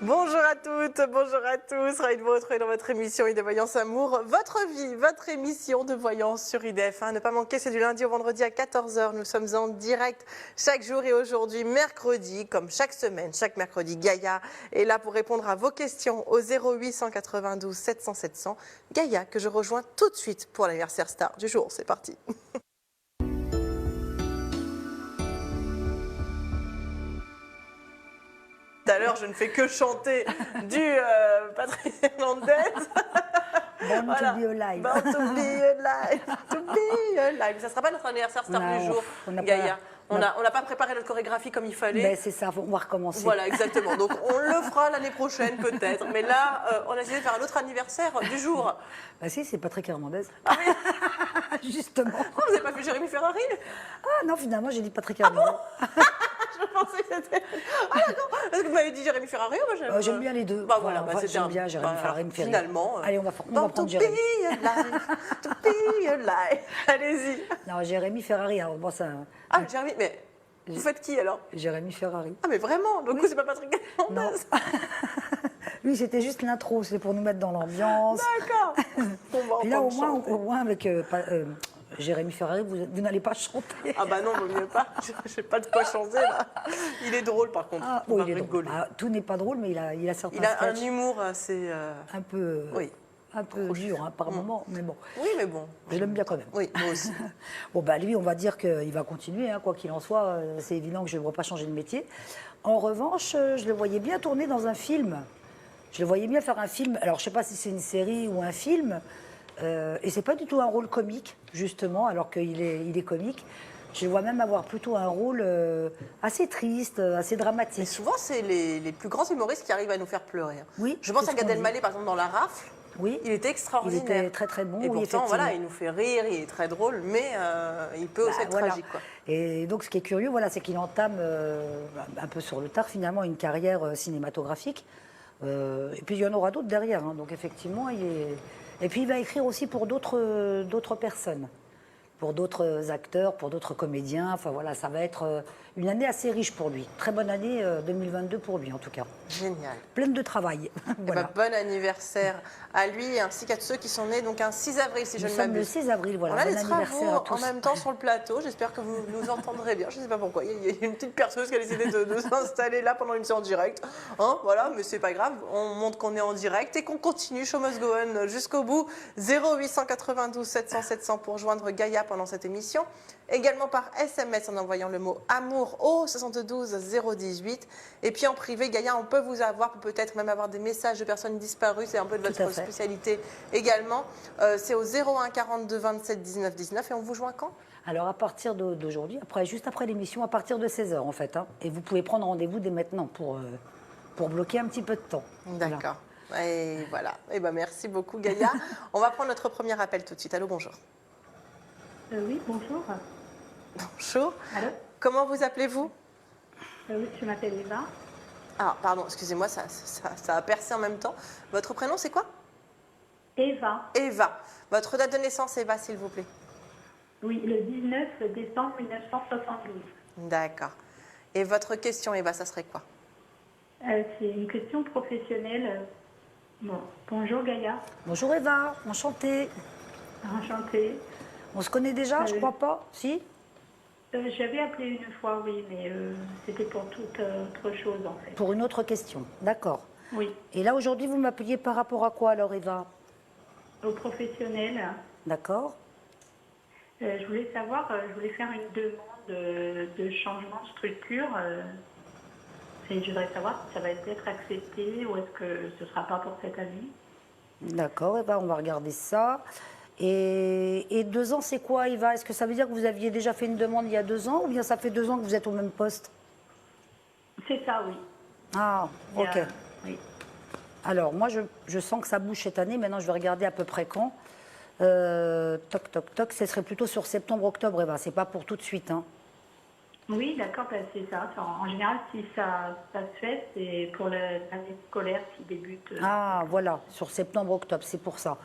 Bonjour à toutes, bonjour à tous. Ravi de vous retrouver dans votre émission ID Voyance Amour. Votre vie, votre émission de voyance sur IDF1. Ne pas manquer, c'est du lundi au vendredi à 14 h. Nous sommes en direct chaque jour et aujourd'hui, mercredi, comme chaque semaine, chaque mercredi, Gaïa est là pour répondre à vos questions au 08 192 700 700. Gaïa, que je rejoins tout de suite pour l'anniversaire star du jour. C'est parti. Tout à l'heure, je ne fais que chanter du Patrice Hernandez. Born Voilà. to be alive. Born to be alive. To be alive. Ça ne sera pas notre anniversaire star du jour, Gaïa. On n'a pas préparé notre chorégraphie comme il fallait. Ben c'est ça, on va recommencer. Voilà, exactement. Donc on le fera l'année prochaine peut-être. Mais là, on a décidé de faire un autre anniversaire du jour. Bah si, c'est Patrick Hernandez. Ah oui. Justement. Oh, vous n'avez pas fait Jérémy Ferrari? Ah non, finalement, j'ai dit Patrick Hernandez. Je pensais que c'était... Ah d'accord. Parce que vous m'avez dit Jérémy Ferrari. J'aime bien les deux. Bah voilà, bah, j'aime bien Jérémy Ferrari. Finalement. Allez, on va prendre Jérémy. To be alive. Allez-y. Non, Jérémy Ferrari. Alors, bon, ça... Ah, Jérémy, mais vous faites qui alors? Jérémy Ferrari. Ah mais vraiment? Donc Oui. c'est pas Patrick Hernandez? Non. Lui, c'était juste l'intro, c'est pour nous mettre dans l'ambiance. D'accord. Bon, bah, Puis là, au chanter. moins avec Jérémy Ferrari, vous n'allez pas chanter. Ah bah non, vaut mieux pas. Je sais pas de quoi chanter là. Il est drôle par contre. Ah, On va il est rigoler. drôle. Ah, tout n'est pas drôle, mais il a certains Il a un sketchs humour assez... un peu, Oui. un peu dur hein, par moment, mais bon. Oui, mais bon. Je l'aime bien quand même. Oui, moi aussi. Bon, bah lui, on va dire qu'il va continuer, hein, quoi qu'il en soit. C'est évident que je ne le vois pas changer de métier. En revanche, je le voyais bien tourner dans un film. Je le voyais bien faire un film. Alors, je ne sais pas si c'est une série ou un film. Et c'est pas du tout un rôle comique, justement, alors qu'il est comique. Je le vois même avoir plutôt un rôle assez triste, assez Mais dramatique. souvent, c'est les plus grands humoristes qui arrivent à nous faire pleurer. Oui, Je pense c'est à ce Gad qu'on Elmaleh, par exemple, dans La Rafle. Oui, Il était il extraordinaire. était très très bon. Et oui, pourtant, voilà, effectivement. il nous fait rire, il est très drôle, mais il peut aussi Bah, être voilà. tragique. Quoi. Et donc, ce qui est curieux, voilà, c'est qu'il entame un peu sur le tard, finalement, une carrière cinématographique. Et puis, il y en aura d'autres derrière. Hein. Donc, effectivement, et puis, il va écrire aussi pour d'autres personnes, pour d'autres acteurs, pour d'autres comédiens. Enfin, voilà, ça va être une année assez riche pour lui. Très bonne année 2022 pour lui, en tout cas. Génial. Pleine de travail. Eh Voilà. ben, bon anniversaire à lui ainsi qu'à tous ceux qui sont nés donc un 6 avril, si je Nous ne sommes le m'abuse. 6 avril, voilà. On a Bon des anniversaire travaux à tous. en même temps sur le plateau. J'espère que vous nous entendrez bien. Je ne sais pas pourquoi. Il y a une petite perceuse qui a décidé de s'installer là pendant une séance directe. Hein, voilà, mais c'est pas grave. On montre qu'on est en direct et qu'on continue. Show must go on jusqu'au bout. 0892 700 700 pour joindre Gaïa pendant cette émission. Également par SMS en envoyant le mot amour au 72 018. Et puis en privé, Gaïa, on peut vous avoir, peut-être même avoir des messages de personnes disparues. C'est un peu de Tout à votre fait. spécialité également. C'est au 01 42 27 19 19. Et on vous joint quand? Alors, à partir d'aujourd'hui, juste après l'émission, à partir de 16 h en fait. Hein. Et vous pouvez prendre rendez-vous dès maintenant pour bloquer un petit peu de temps. Voilà. D'accord. Et voilà. Et ben merci beaucoup, Gaïa. On va prendre notre premier appel tout de suite. Allô, bonjour. Oui, bonjour. Bonjour. Allô. Comment vous appelez-vous? Oui, je m'appelle Eva. Ah, pardon, excusez-moi, ça a percé en même temps. Votre prénom, c'est quoi? Eva. Eva. Votre date de naissance, Eva, s'il vous plaît. Oui, le 19 décembre 1972. D'accord. Et votre question, Eva, ça serait quoi? C'est une question professionnelle. Bon, bonjour Gaïa. Bonjour Eva, enchantée. Enchantée. On se connaît déjà, je crois pas? Si? J'avais appelé une fois, oui, mais c'était pour toute autre chose en fait. Pour une autre question, d'accord. Oui, Et là, aujourd'hui, vous m'appeliez par rapport à quoi alors, Eva? au professionnel. D'accord. Je voulais savoir, je voulais faire une demande de changement de structure. Et je voudrais savoir si ça va être accepté ou est-ce que ce ne sera pas pour cette année. D'accord, Eva, on va regarder ça. Et 2 ans, c'est quoi, Eva? Est-ce que ça veut dire que vous aviez déjà fait une demande il y a 2 ans ou bien ça fait 2 ans que vous êtes au même poste? C'est ça, oui. Ah, ok. Oui. Alors, moi, je sens que ça bouge cette année. Maintenant, je vais regarder à peu près quand. Toc, toc, toc. Ce serait plutôt sur septembre-octobre, Eva. C'est pas pour tout de suite. Hein. Oui, d'accord, ben c'est ça. En général, si ça se fait, c'est pour l'année scolaire qui débute. Ah, voilà, sur septembre-octobre, c'est pour ça.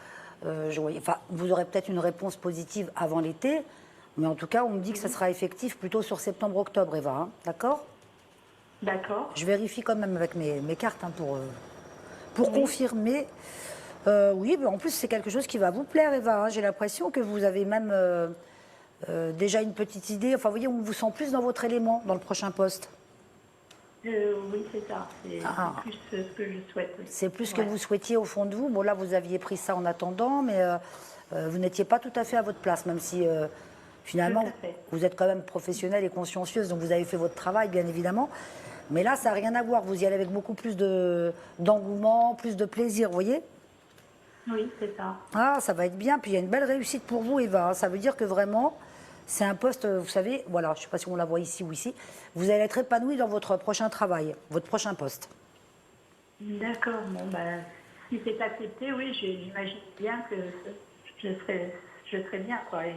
Enfin, vous aurez peut-être une réponse positive avant l'été, mais en tout cas, on me dit que ça sera effectif plutôt sur septembre-octobre, Eva. Hein, d'accord? D'accord. Je vérifie quand même avec mes cartes hein, pour Oui. confirmer. Oui, mais en plus, c'est quelque chose qui va vous plaire, Eva. Hein. J'ai l'impression que vous avez même déjà une petite idée. Enfin, vous voyez, on vous sent plus dans votre élément dans le prochain poste. Oui, c'est ça. C'est Ah. plus ce que je souhaite. Oui. C'est plus ce que Ouais. vous souhaitiez au fond de vous. Bon, là, vous aviez pris ça en attendant, mais vous n'étiez pas tout à fait à votre place, même si finalement, Tout à fait. vous êtes quand même professionnelle et consciencieuse, donc vous avez fait votre travail, bien évidemment. Mais là, ça n'a rien à voir. Vous y allez avec beaucoup plus d'engouement, plus de plaisir, vous voyez? Oui, c'est ça. Ah, ça va être bien. Puis il y a une belle réussite pour vous, Eva. Ça veut dire que vraiment, c'est un poste, vous savez, voilà, je ne sais pas si on la voit ici ou ici, vous allez être épanoui dans votre prochain travail, votre prochain poste. D'accord. Bon, ben, si c'est accepté, oui, j'imagine bien que je serai bien, quoi. Et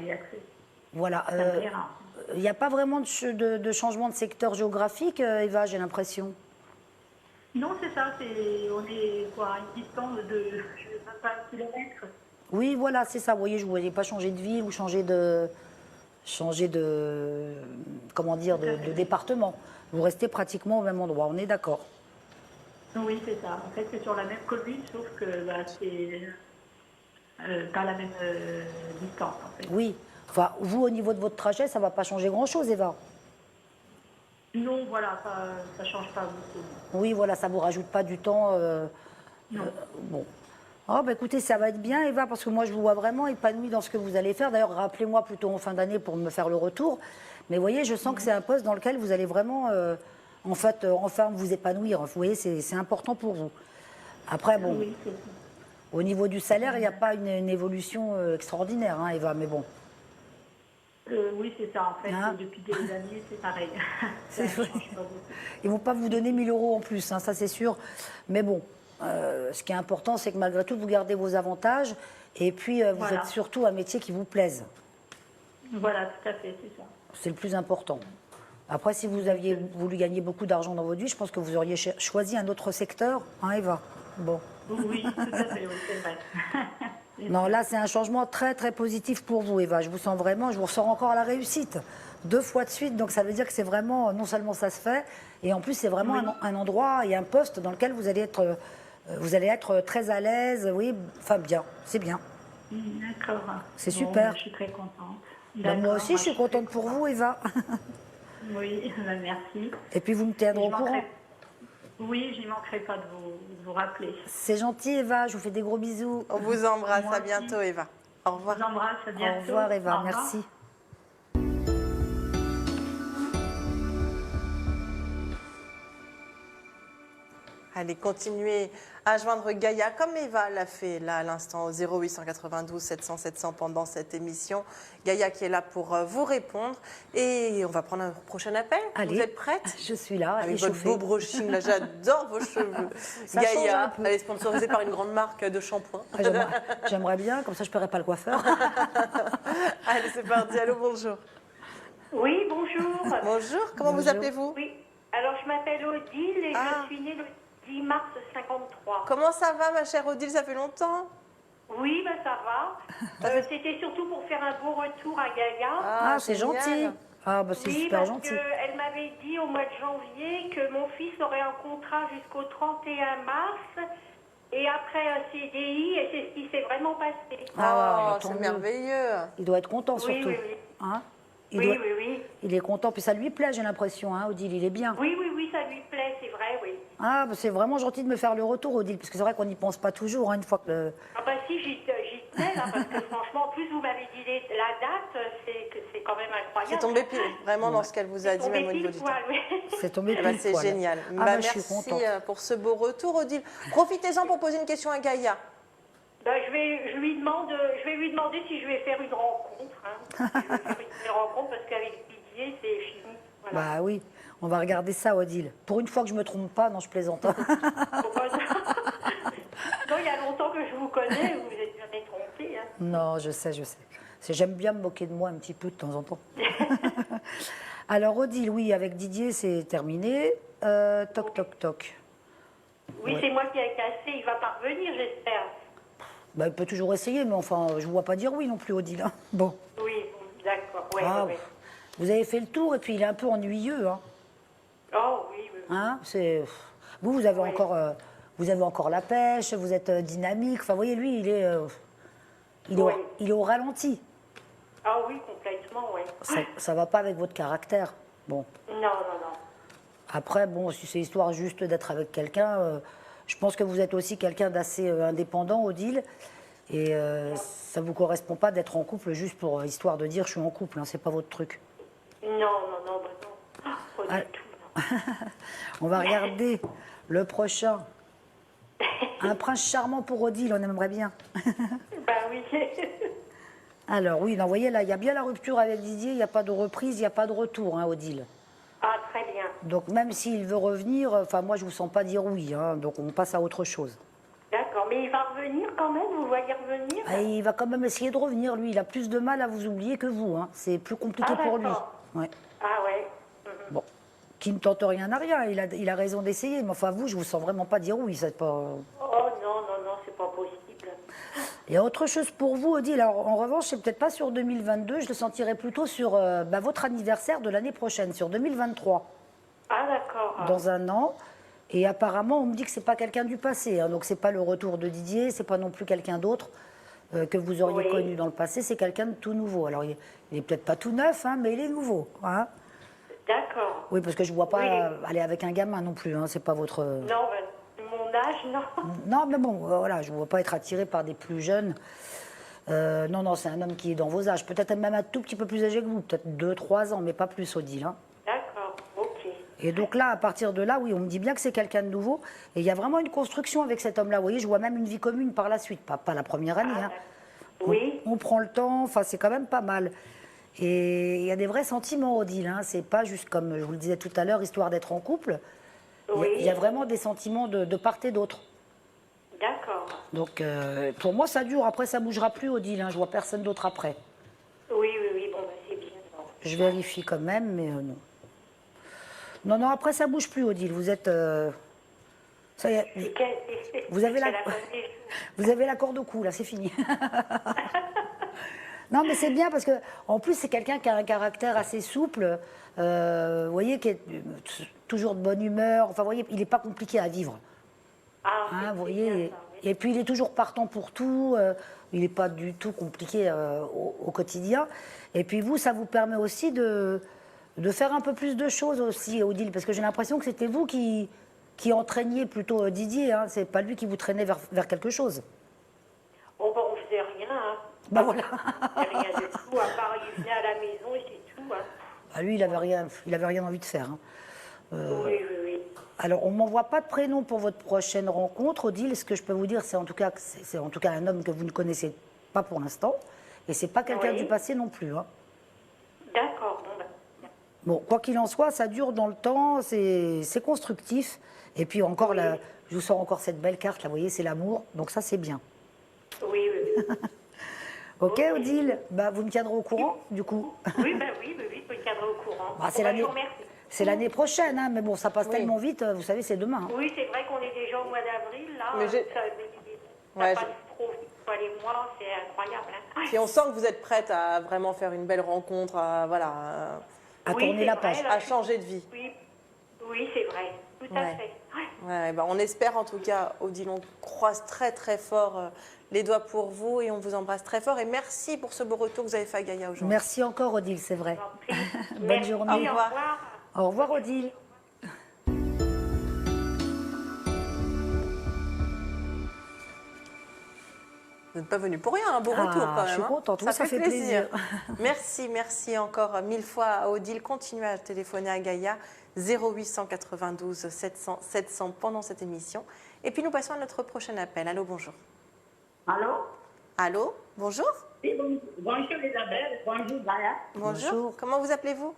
Voilà. ça me plaira. Il n'y a pas vraiment de changement de secteur géographique, Eva, j'ai l'impression. Non, c'est ça. On est quoi, à une distance de, je sais même pas, un kilomètre. Oui, voilà, c'est ça. Vous voyez, je ne voyais pas changer de ville ou changer de, comment dire, de département. Vous restez pratiquement au même endroit, on est d'accord. Oui, c'est ça. En fait, c'est sur la même commune, sauf que bah, c'est pas la même distance, en fait. Oui. Enfin, vous, au niveau de votre trajet, ça ne va pas changer grand-chose, Eva. Non, voilà, ça change pas beaucoup. Oui, voilà, ça ne vous rajoute pas du temps. Non. Bon. Oh, bah, écoutez, ça va être bien, Eva, parce que moi, je vous vois vraiment épanouie dans ce que vous allez faire. D'ailleurs, rappelez-moi plutôt en fin d'année pour me faire le retour. Mais vous voyez, je sens que c'est un poste dans lequel vous allez vraiment, en fait, enfin vous épanouir. Vous voyez, c'est important pour vous. Après, bon, Oui, c'est ça. au niveau du salaire, il n'y a pas une évolution extraordinaire, hein, Eva, mais bon. Oui, c'est ça. En fait, Hein depuis des années, c'est pareil. Ça C'est ne vrai. change pas beaucoup. Ils ne vont pas vous donner 1000 euros en plus, hein, ça c'est sûr. Mais bon, ce qui est important, c'est que malgré tout, vous gardez vos avantages et puis vous Voilà. faites surtout un métier qui vous plaise. Voilà, tout à fait, c'est ça. C'est le plus important. Après, si vous aviez voulu gagner beaucoup d'argent dans votre vie, je pense que vous auriez choisi un autre secteur, hein, Eva. Bon. Oui, tout à fait, oui, c'est vrai. Non, là, c'est un changement très, très positif pour vous, Eva. Je vous sens vraiment, je vous ressens encore à la réussite. 2 fois de suite, donc ça veut dire que c'est vraiment, non seulement ça se fait, et en plus, c'est vraiment un endroit et un poste dans lequel vous allez être très à l'aise, oui, enfin bien, c'est bien. D'accord. C'est Bon, super. je suis très contente. Ben, moi D'accord, aussi, je suis contente très pour vous, Eva. Oui, ben, merci. Et puis, vous me Et tiendrez je au courant. manquerai- Oui, je ne manquerai pas de vous rappeler. C'est gentil, Eva, je vous fais des gros bisous. On vous embrasse, Moi à bientôt, Eva. Au Je revoir. vous embrasse, à bientôt. Au revoir, Eva, Au revoir. merci. Allez, continuez à joindre Gaïa comme Eva l'a fait là à l'instant au 0892 700 700 pendant cette émission. Gaïa qui est là pour vous répondre et on va prendre un prochain appel. Allez. Vous êtes prête? Je suis là, Avec votre échauffée. beau brushing, là j'adore vos cheveux. Ça change un Gaïa, peu. elle est sponsorisée par une grande marque de shampoing. Ah, j'aimerais bien, comme ça je ne paierai pas le coiffeur. Allez, c'est parti. Allô, bonjour. Oui, bonjour. Bonjour, comment vous Bonjour. appelez-vous? Oui, alors je m'appelle Odile et Ah. je suis née le 10 mars 53. Comment ça va, ma chère Odile? Ça fait longtemps. Oui, ben ça va. C'était surtout pour faire un beau retour à Gaïa. Ah, c'est génial. gentil. Ah, bah c'est Oui, super parce gentil. qu'elle m'avait dit au mois de janvier que mon fils aurait un contrat jusqu'au 31 mars et après un CDI, et c'est ce qui s'est vraiment passé. Ah, bah, tant c'est mieux. merveilleux. Il doit être content Oui, surtout. oui, oui. Hein Oui, doit- oui, oui. Il est content, puis ça lui plaît, j'ai l'impression, hein, Odile, il est bien. Oui, oui, oui, ça lui plaît, c'est vrai, oui. Ah, bah, c'est vraiment gentil de me faire le retour, Odile, parce que c'est vrai qu'on n'y pense pas toujours, hein, une fois que... Ah bah si, j'y tenais, là, parce que franchement, en plus vous m'avez dit la date, c'est quand même incroyable. C'est tombé pile, vraiment dans ce qu'elle vous a dit, Tombé même au niveau pile du temps. poil, oui. C'est tombé Eh ben, pile c'est poil. génial. Ah, Bah, bah, je suis merci contente. pour ce beau retour, Odile. Profitez-en pour poser une question à Gaïa. Ben, je vais lui demander si je vais faire une rencontre. Hein. Je vais faire une rencontre parce qu'avec Didier, c'est fini. Voilà. Bah oui, on va regarder ça, Odile. Pour une fois que je me trompe pas, non, je plaisante. Pourquoi ça Non, il y a longtemps que je vous connais, vous vous êtes jamais trompé. Hein. Non, je sais, je sais. J'aime bien me moquer de moi un petit peu de temps en temps. Alors, Odile, oui, avec Didier, c'est terminé. Toc, toc, toc. Oui, Ouais. c'est moi qui ai cassé, il va pas revenir, j'espère. Bah, il peut toujours essayer, mais enfin, je ne vois pas dire oui non plus, Odile. hein. Bon. Oui, d'accord, oui, Ah, oui. vous avez fait le tour et puis il est un peu ennuyeux. Hein. Oh oui, oui, Hein, vous avez encore la pêche, vous êtes dynamique. Enfin, vous voyez, lui, Oui. il est au ralenti. Ah oui, complètement, oui. Ça va pas avec votre caractère. Bon. Non, non, non. Après, bon, si c'est histoire juste d'être avec quelqu'un, je pense que vous êtes aussi quelqu'un d'assez indépendant, Odile. Et ça ne vous correspond pas d'être en couple juste pour histoire de dire je suis en couple. Hein, c'est pas votre truc. Non, non, non, bah non. Pas du tout, non. On va regarder le prochain. Un prince charmant pour Odile, on aimerait bien. Bah oui. Alors oui, non, vous voyez là, il y a bien la rupture avec Didier, il n'y a pas de reprise, il n'y a pas de retour, hein, Odile. Ah, très bien. Donc même s'il veut revenir, enfin moi je vous sens pas dire oui, hein, donc on passe à autre chose. D'accord, mais il va revenir quand même, vous voyez revenir? Et il va quand même essayer de revenir, lui, il a plus de mal à vous oublier que vous, hein. C'est plus compliqué Ah, pour lui. d'accord. Ouais. Ah ouais. Bon, qui ne tente rien n'a rien, il a raison d'essayer, mais enfin vous, je vous sens vraiment pas dire oui, c'est pas... Oh non, non, non, c'est pas possible. Il y a autre chose pour vous, Odile. Alors, en revanche, c'est peut-être pas sur 2022, je le sentirais plutôt sur votre anniversaire de l'année prochaine, sur 2023, Ah d'accord. dans un an. Et apparemment, on me dit que c'est pas quelqu'un du passé, hein, donc c'est pas le retour de Didier, c'est pas non plus quelqu'un d'autre que vous auriez Oui. connu dans le passé, c'est quelqu'un de tout nouveau. Alors, il est peut-être pas tout neuf, hein, mais il est nouveau. Hein. D'accord. Oui, parce que je ne vois pas Oui. aller avec un gamin non plus, hein, c'est pas votre... Non, ben, mon âge, non. Non, mais bon, voilà, je ne vois pas être attiré par des plus jeunes. Non, non, c'est un homme qui est dans vos âges. Peut-être même un tout petit peu plus âgé que vous, peut-être 2-3 ans, mais pas plus, Odile. Hein. D'accord, ok. Et donc là, à partir de là, oui, on me dit bien que c'est quelqu'un de nouveau. Et il y a vraiment une construction avec cet homme-là. Vous voyez, je vois même une vie commune par la suite, pas la première année. Hein. Oui. On prend le temps, enfin, c'est quand même pas mal. Et il y a des vrais sentiments, Odile. Hein. C'est pas juste comme je vous le disais tout à l'heure, histoire d'être en couple. Oui. Il y a vraiment des sentiments de part et d'autre. D'accord. Donc, pour moi, ça dure. Après, ça bougera plus, Odile. Hein. Je vois personne d'autre après. Oui, oui, oui, bon, ben, c'est bien. Bon. Je vérifie quand même, mais non. Non, non, après, ça bouge plus, Odile. Vous êtes... ça y est. Vous avez vous avez la corde au cou, là, c'est fini. Non, mais c'est bien parce que, en plus, c'est quelqu'un qui a un caractère assez souple, vous voyez, qui est toujours de bonne humeur. Enfin, vous voyez, il n'est pas compliqué à vivre. Ah, Hein, c'est vous voyez, bien, ça, oui. et puis il est toujours partant pour tout, il n'est pas du tout compliqué au quotidien. Et puis vous, ça vous permet aussi de faire un peu plus de choses aussi, Odile, parce que j'ai l'impression que c'était vous qui entraîniez plutôt Didier, hein, c'est pas lui qui vous traînait vers quelque chose. Oh, ben, on faisait rien, hein. Ben voilà. On faisait rien du tout, à part il venait à la maison et c'est tout, hein. Ah, lui, il avait rien envie de faire. Hein. Oui, oui, oui. Alors, on ne m'envoie pas de prénom pour votre prochaine rencontre, Odile. Ce que je peux vous dire, c'est en tout cas un homme que vous ne connaissez pas pour l'instant. Et c'est pas quelqu'un Oui. du passé non plus. Hein. D'accord, bon, ben. Bon, quoi qu'il en soit, ça dure dans le temps, c'est constructif. Et puis encore, Oui. je vous sors encore cette belle carte, là, vous voyez, c'est l'amour. Donc ça, c'est bien. Oui, oui, oui. Ok, Ok. Odile, bah, vous me tiendrez au courant, du coup. Oui, ben oui, oui, oui, je me tiendrai au courant. Bah, c'est Bon, ben, l'année je vous remercie. c'est l'année prochaine, hein, mais bon, ça passe Oui. tellement vite, vous savez, c'est demain. Hein. Oui, c'est vrai qu'on est déjà au mois d'avril, là. Mais j'ai- Ça Ouais, passe trop vite, quoi, les mois, c'est incroyable. Hein. Puis on sent que vous êtes prête à vraiment faire une belle rencontre, à, voilà, À Oui, tourner c'est la vrai, page. là. à changer de vie. Oui, oui, c'est vrai, tout à Ouais. fait. Ouais. Ouais, bah, on espère en tout cas, Odile, on croise très très fort les doigts pour vous et on vous embrasse très fort. Et merci pour ce beau retour que vous avez fait à Gaïa aujourd'hui. Merci encore, Odile, c'est vrai. J'en prie. Bonne Merci, journée. Au Au revoir. revoir. Au revoir, Odile. Vous n'êtes pas venu pour rien, un beau Ah, retour quand même. je suis hein. contente, oui, ça fait plaisir. Merci, merci encore mille fois à Odile. Continuez à téléphoner à Gaïa 0892 700 700 pendant cette émission. Et puis nous passons à notre prochain appel. Allô, bonjour. Allô? Allô, bonjour. Oui, bonjour Isabelle, bonjour Gaïa. Bonjour. Bonjour. Comment vous appelez-vous?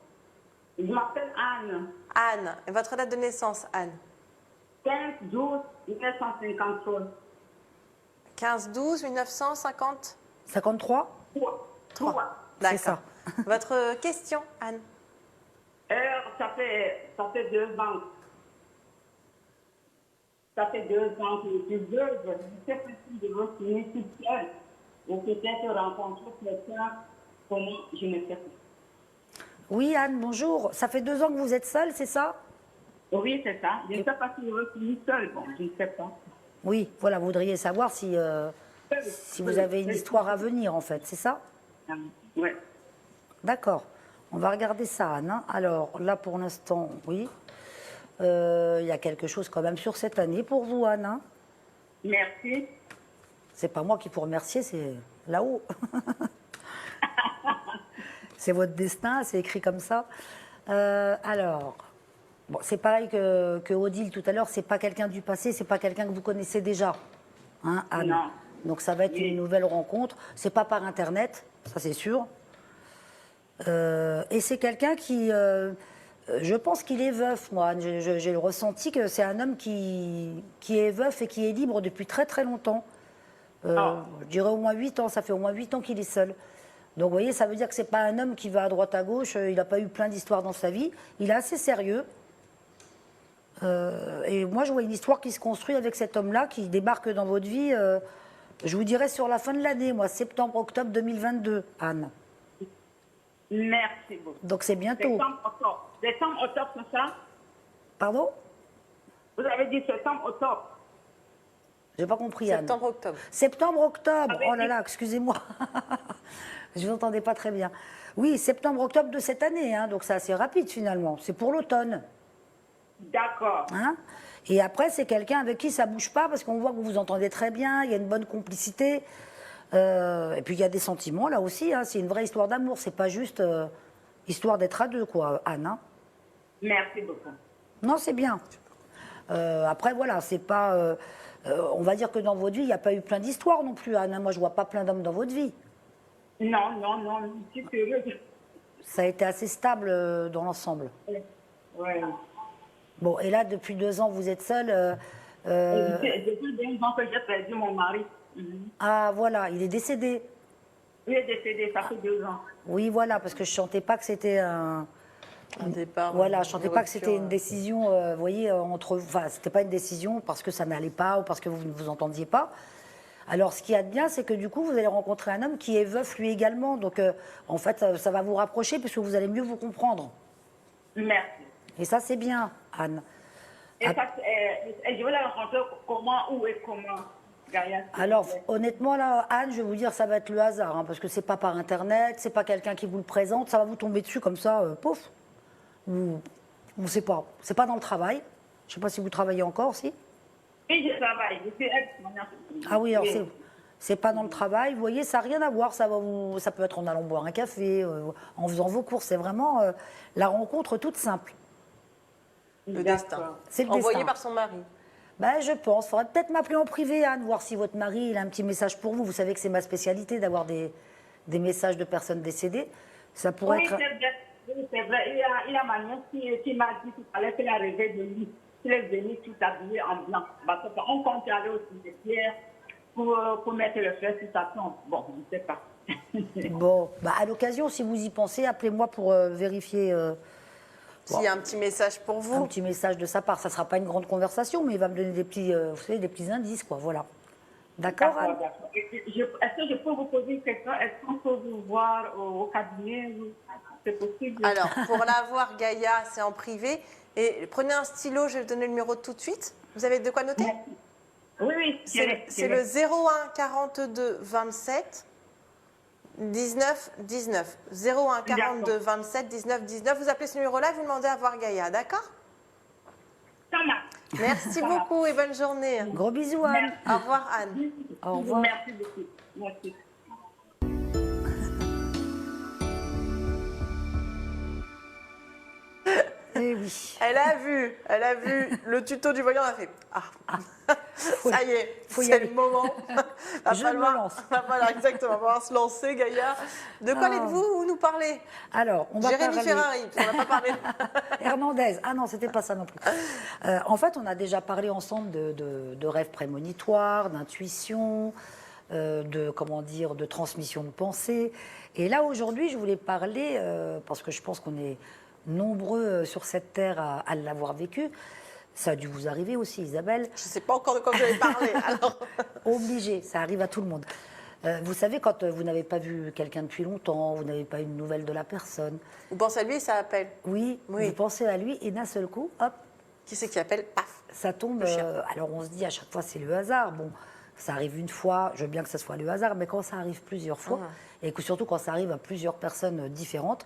Je m'appelle Anne. Anne. Et votre date de naissance, Anne? 15-12-1953. 15-12 1950. 53 Trois. C'est D'accord. ça. Votre question, Anne? Ça fait 2 ans. Ça fait 2 ans que je suis veuve. Je sais pas si je veux finir toute seule. Ou peut-être rencontrer quelqu'un. Comment je me fais. Oui, Anne, bonjour. Ça fait 2 ans que vous êtes seule, c'est ça? Oui, c'est ça. Je ne sais pas si je vais finir seule. Bon, je ne sais pas. Oui, voilà, vous voudriez savoir si vous avez une histoire à venir, en fait, c'est ça? Oui. D'accord. On va regarder ça, Anne, hein. Alors, là, pour l'instant, oui. Il y a quelque chose quand même sur cette année pour vous, Anne, hein. Merci. C'est pas moi qui faut remercier, c'est là-haut. C'est votre destin, c'est écrit comme ça. Alors, bon, c'est pareil que Odile tout à l'heure, c'est pas quelqu'un du passé, c'est pas quelqu'un que vous connaissez déjà, hein, Anne. Non. Donc ça va être Oui. une nouvelle rencontre. C'est pas par internet, ça c'est sûr. Et c'est quelqu'un qui, je pense qu'il est veuf, moi. Anne. J'ai le ressenti que c'est un homme qui est veuf et qui est libre depuis très très longtemps. Je dirais au moins 8 ans, ça fait au moins 8 ans qu'il est seul. Donc vous voyez, ça veut dire que c'est pas un homme qui va à droite à gauche, il n'a pas eu plein d'histoires dans sa vie, il est assez sérieux. Et moi je vois une histoire qui se construit avec cet homme-là, qui débarque dans votre vie, je vous dirais sur la fin de l'année, moi, septembre-octobre 2022, Anne. Merci beaucoup. Donc c'est bientôt. Septembre, octobre. Septembre, octobre, c'est ça? Pardon? Vous avez dit septembre, octobre. J'ai pas compris, Anne. Septembre-octobre. Septembre-octobre, oh là là, excusez-moi. Je vous entendais pas très bien. Oui, septembre-octobre de cette année, hein, donc c'est assez rapide finalement. C'est pour l'automne. D'accord. Hein. Et après, c'est quelqu'un avec qui ça bouge pas parce qu'on voit que vous vous entendez très bien, il y a une bonne complicité. Et puis il y a des sentiments là aussi, hein, c'est une vraie histoire d'amour, c'est pas juste histoire d'être à deux, quoi, Anne. Hein. Merci beaucoup. Non, c'est bien. Après, voilà, c'est pas. On va dire que dans votre vie, il n'y a pas eu plein d'histoires non plus, Anne. Moi, je vois pas plein d'hommes dans votre vie. Non, non, non, je suis heureuse. Ça a été assez stable dans l'ensemble. Ouais. Bon, et là, depuis 2 ans, vous êtes seule. Depuis 2 ans que j'ai perdu mon mari. Ah, voilà, il est décédé. Il est décédé, ça fait 2 ans. Oui, voilà, parce que je ne sentais pas que c'était un départ. Voilà, je ne sentais une pas que c'était rupture, une décision, vous voyez, entre vous. Enfin, c'était pas une décision parce que ça n'allait pas ou parce que vous ne vous entendiez pas. Alors, ce qu'il y a de bien, c'est que du coup, vous allez rencontrer un homme qui est veuf lui également. Donc, en fait, ça va vous rapprocher puisque vous allez mieux vous comprendre. Merci. Et ça, c'est bien, Anne. Et ça, je vais la rencontrer comment, où et comment, Gaïa? Alors, honnêtement, là, Anne, je vais vous dire, ça va être le hasard, hein, parce que c'est pas par Internet, c'est pas quelqu'un qui vous le présente, ça va vous tomber dessus comme ça, pouf. Ou c'est pas dans le travail. Je sais pas si vous travaillez encore, si. Oui, je travaille, je suis ex-manière. Ah oui, alors c'est pas dans le travail, vous voyez, ça n'a rien à voir, ça peut être en allant boire un café, en faisant vos courses, c'est vraiment la rencontre toute simple. Le destin. C'est le Envoyé destin. par son mari. Ben, je pense. Il faudrait peut-être m'appeler en privé, Anne, voir si votre mari il a un petit message pour vous. Vous savez que c'est ma spécialité d'avoir des messages de personnes décédées. Ça pourrait Oui, être. c'est vrai. Oui, c'est vrai. Il y a ma nièce qui m'a dit tout à l'heure qu'elle a rêvé de lui. Il est venu tout habillé en blanc. Parce qu'on compte aller au cimetière pour mettre le feu sur sa tombe. Bon, je ne sais pas. Bon, bah, à l'occasion, si vous y pensez, appelez-moi pour vérifier S'il y a un petit message pour un vous. petit message de sa part. Ça ne sera pas une grande conversation, mais il va me donner des petits, vous savez, des petits indices, quoi. Voilà. D'accord, Anne? D'accord. Est-ce que je peux vous poser une question? Est-ce qu'on peut vous voir au cabinet? C'est possible? Alors, pour la voir, Gaïa, c'est en privé. Et prenez un stylo, je vais vous donner le numéro tout de suite. Vous avez de quoi noter? Oui, oui. C'est le 01 42 27 19 19. 01 42 27 19 19. Vous appelez ce numéro-là et vous demandez à voir Gaïa, d'accord? Ça marche. Merci beaucoup et bonne journée. Gros bisous, Anne. Au revoir, Anne. Au revoir. Merci beaucoup. Merci. Eh oui. Elle a vu le tuto du voyant, elle a fait ça y est, faut y c'est aller. le moment. Je me lance. Voilà, exactement, on va pouvoir se lancer, Gaïa. De quoi allez-vous nous parler? Alors, on va Jérémy parler. Ferrari, on n'a pas parlé. Hernandez. Ah non, c'était pas ça non plus. En fait, on a déjà parlé ensemble de rêves prémonitoires, d'intuition, de transmission de pensée. Et là, aujourd'hui, je voulais parler, parce que je pense qu'on est nombreux sur cette terre à l'avoir vécu. Ça a dû vous arriver aussi, Isabelle. Je ne sais pas encore de quoi vous allez parler. Alors. Obligé, ça arrive à tout le monde. Vous savez, quand vous n'avez pas vu quelqu'un depuis longtemps, vous n'avez pas eu de nouvelles de la personne. Vous pensez à lui et ça appelle. Oui, Oui. vous pensez à lui et d'un seul coup, hop, Qui c'est qui appelle? Paf. Ça tombe, Le chien. alors on se dit à chaque fois c'est le hasard. Bon, ça arrive une fois, je veux bien que ce soit le hasard, mais quand ça arrive plusieurs fois, et que surtout quand ça arrive à plusieurs personnes différentes,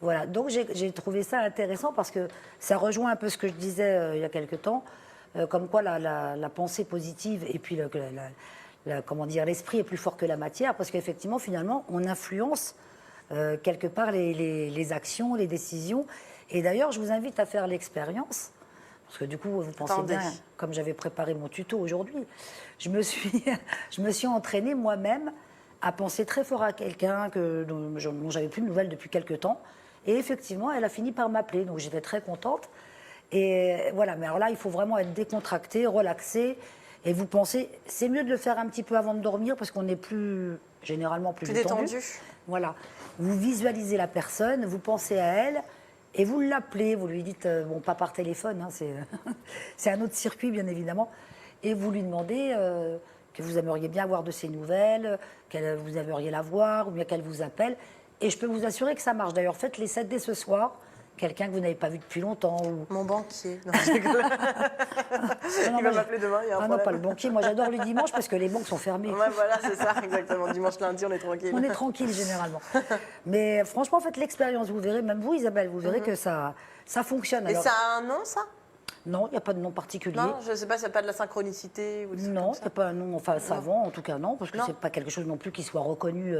voilà. Donc j'ai trouvé ça intéressant parce que ça rejoint un peu ce que je disais il y a quelque temps, comme quoi la pensée positive et puis comment dire, l'esprit est plus fort que la matière, parce qu'effectivement, finalement, on influence quelque part les actions, les décisions. Et d'ailleurs, je vous invite à faire l'expérience. Parce que du coup, vous pensez Attendez. bien, comme j'avais préparé mon tuto aujourd'hui, je me suis entraînée moi-même à penser très fort à quelqu'un dont j'avais plus de nouvelles depuis quelque temps. Et effectivement, elle a fini par m'appeler. Donc j'étais très contente. Et voilà, mais alors là, il faut vraiment être décontracté, relaxé. Et vous pensez, c'est mieux de le faire un petit peu avant de dormir parce qu'on est généralement plus détendu. Voilà. Vous visualisez la personne, vous pensez à elle. Et vous l'appelez, vous lui dites, bon, pas par téléphone, hein, c'est un autre circuit, bien évidemment. Et vous lui demandez que vous aimeriez bien avoir de ses nouvelles, que vous aimeriez la voir, ou bien qu'elle vous appelle. Et je peux vous assurer que ça marche. D'ailleurs, faites l'essai dès ce soir. Quelqu'un que vous n'avez pas vu depuis longtemps. Ou... Mon banquier. Non, je rigole. Il va m'appeler demain, il y a un non, problème. pas le banquier. Moi, j'adore le dimanche parce que les banques sont fermées. Ouais, voilà, c'est ça, exactement. Dimanche, lundi, on est tranquille. On est tranquille, généralement. Mais franchement, faites l'expérience. Vous verrez, même vous, Isabelle, vous verrez que ça fonctionne. Et Alors, ça a un nom, ça? non, il n'y a pas de nom particulier. Non, je sais pas, ça n'a pas de la synchronicité ou des trucs Non, comme c'est ça. pas un nom, enfin savant en tout cas non, parce que Non. c'est pas quelque chose non plus qui soit reconnu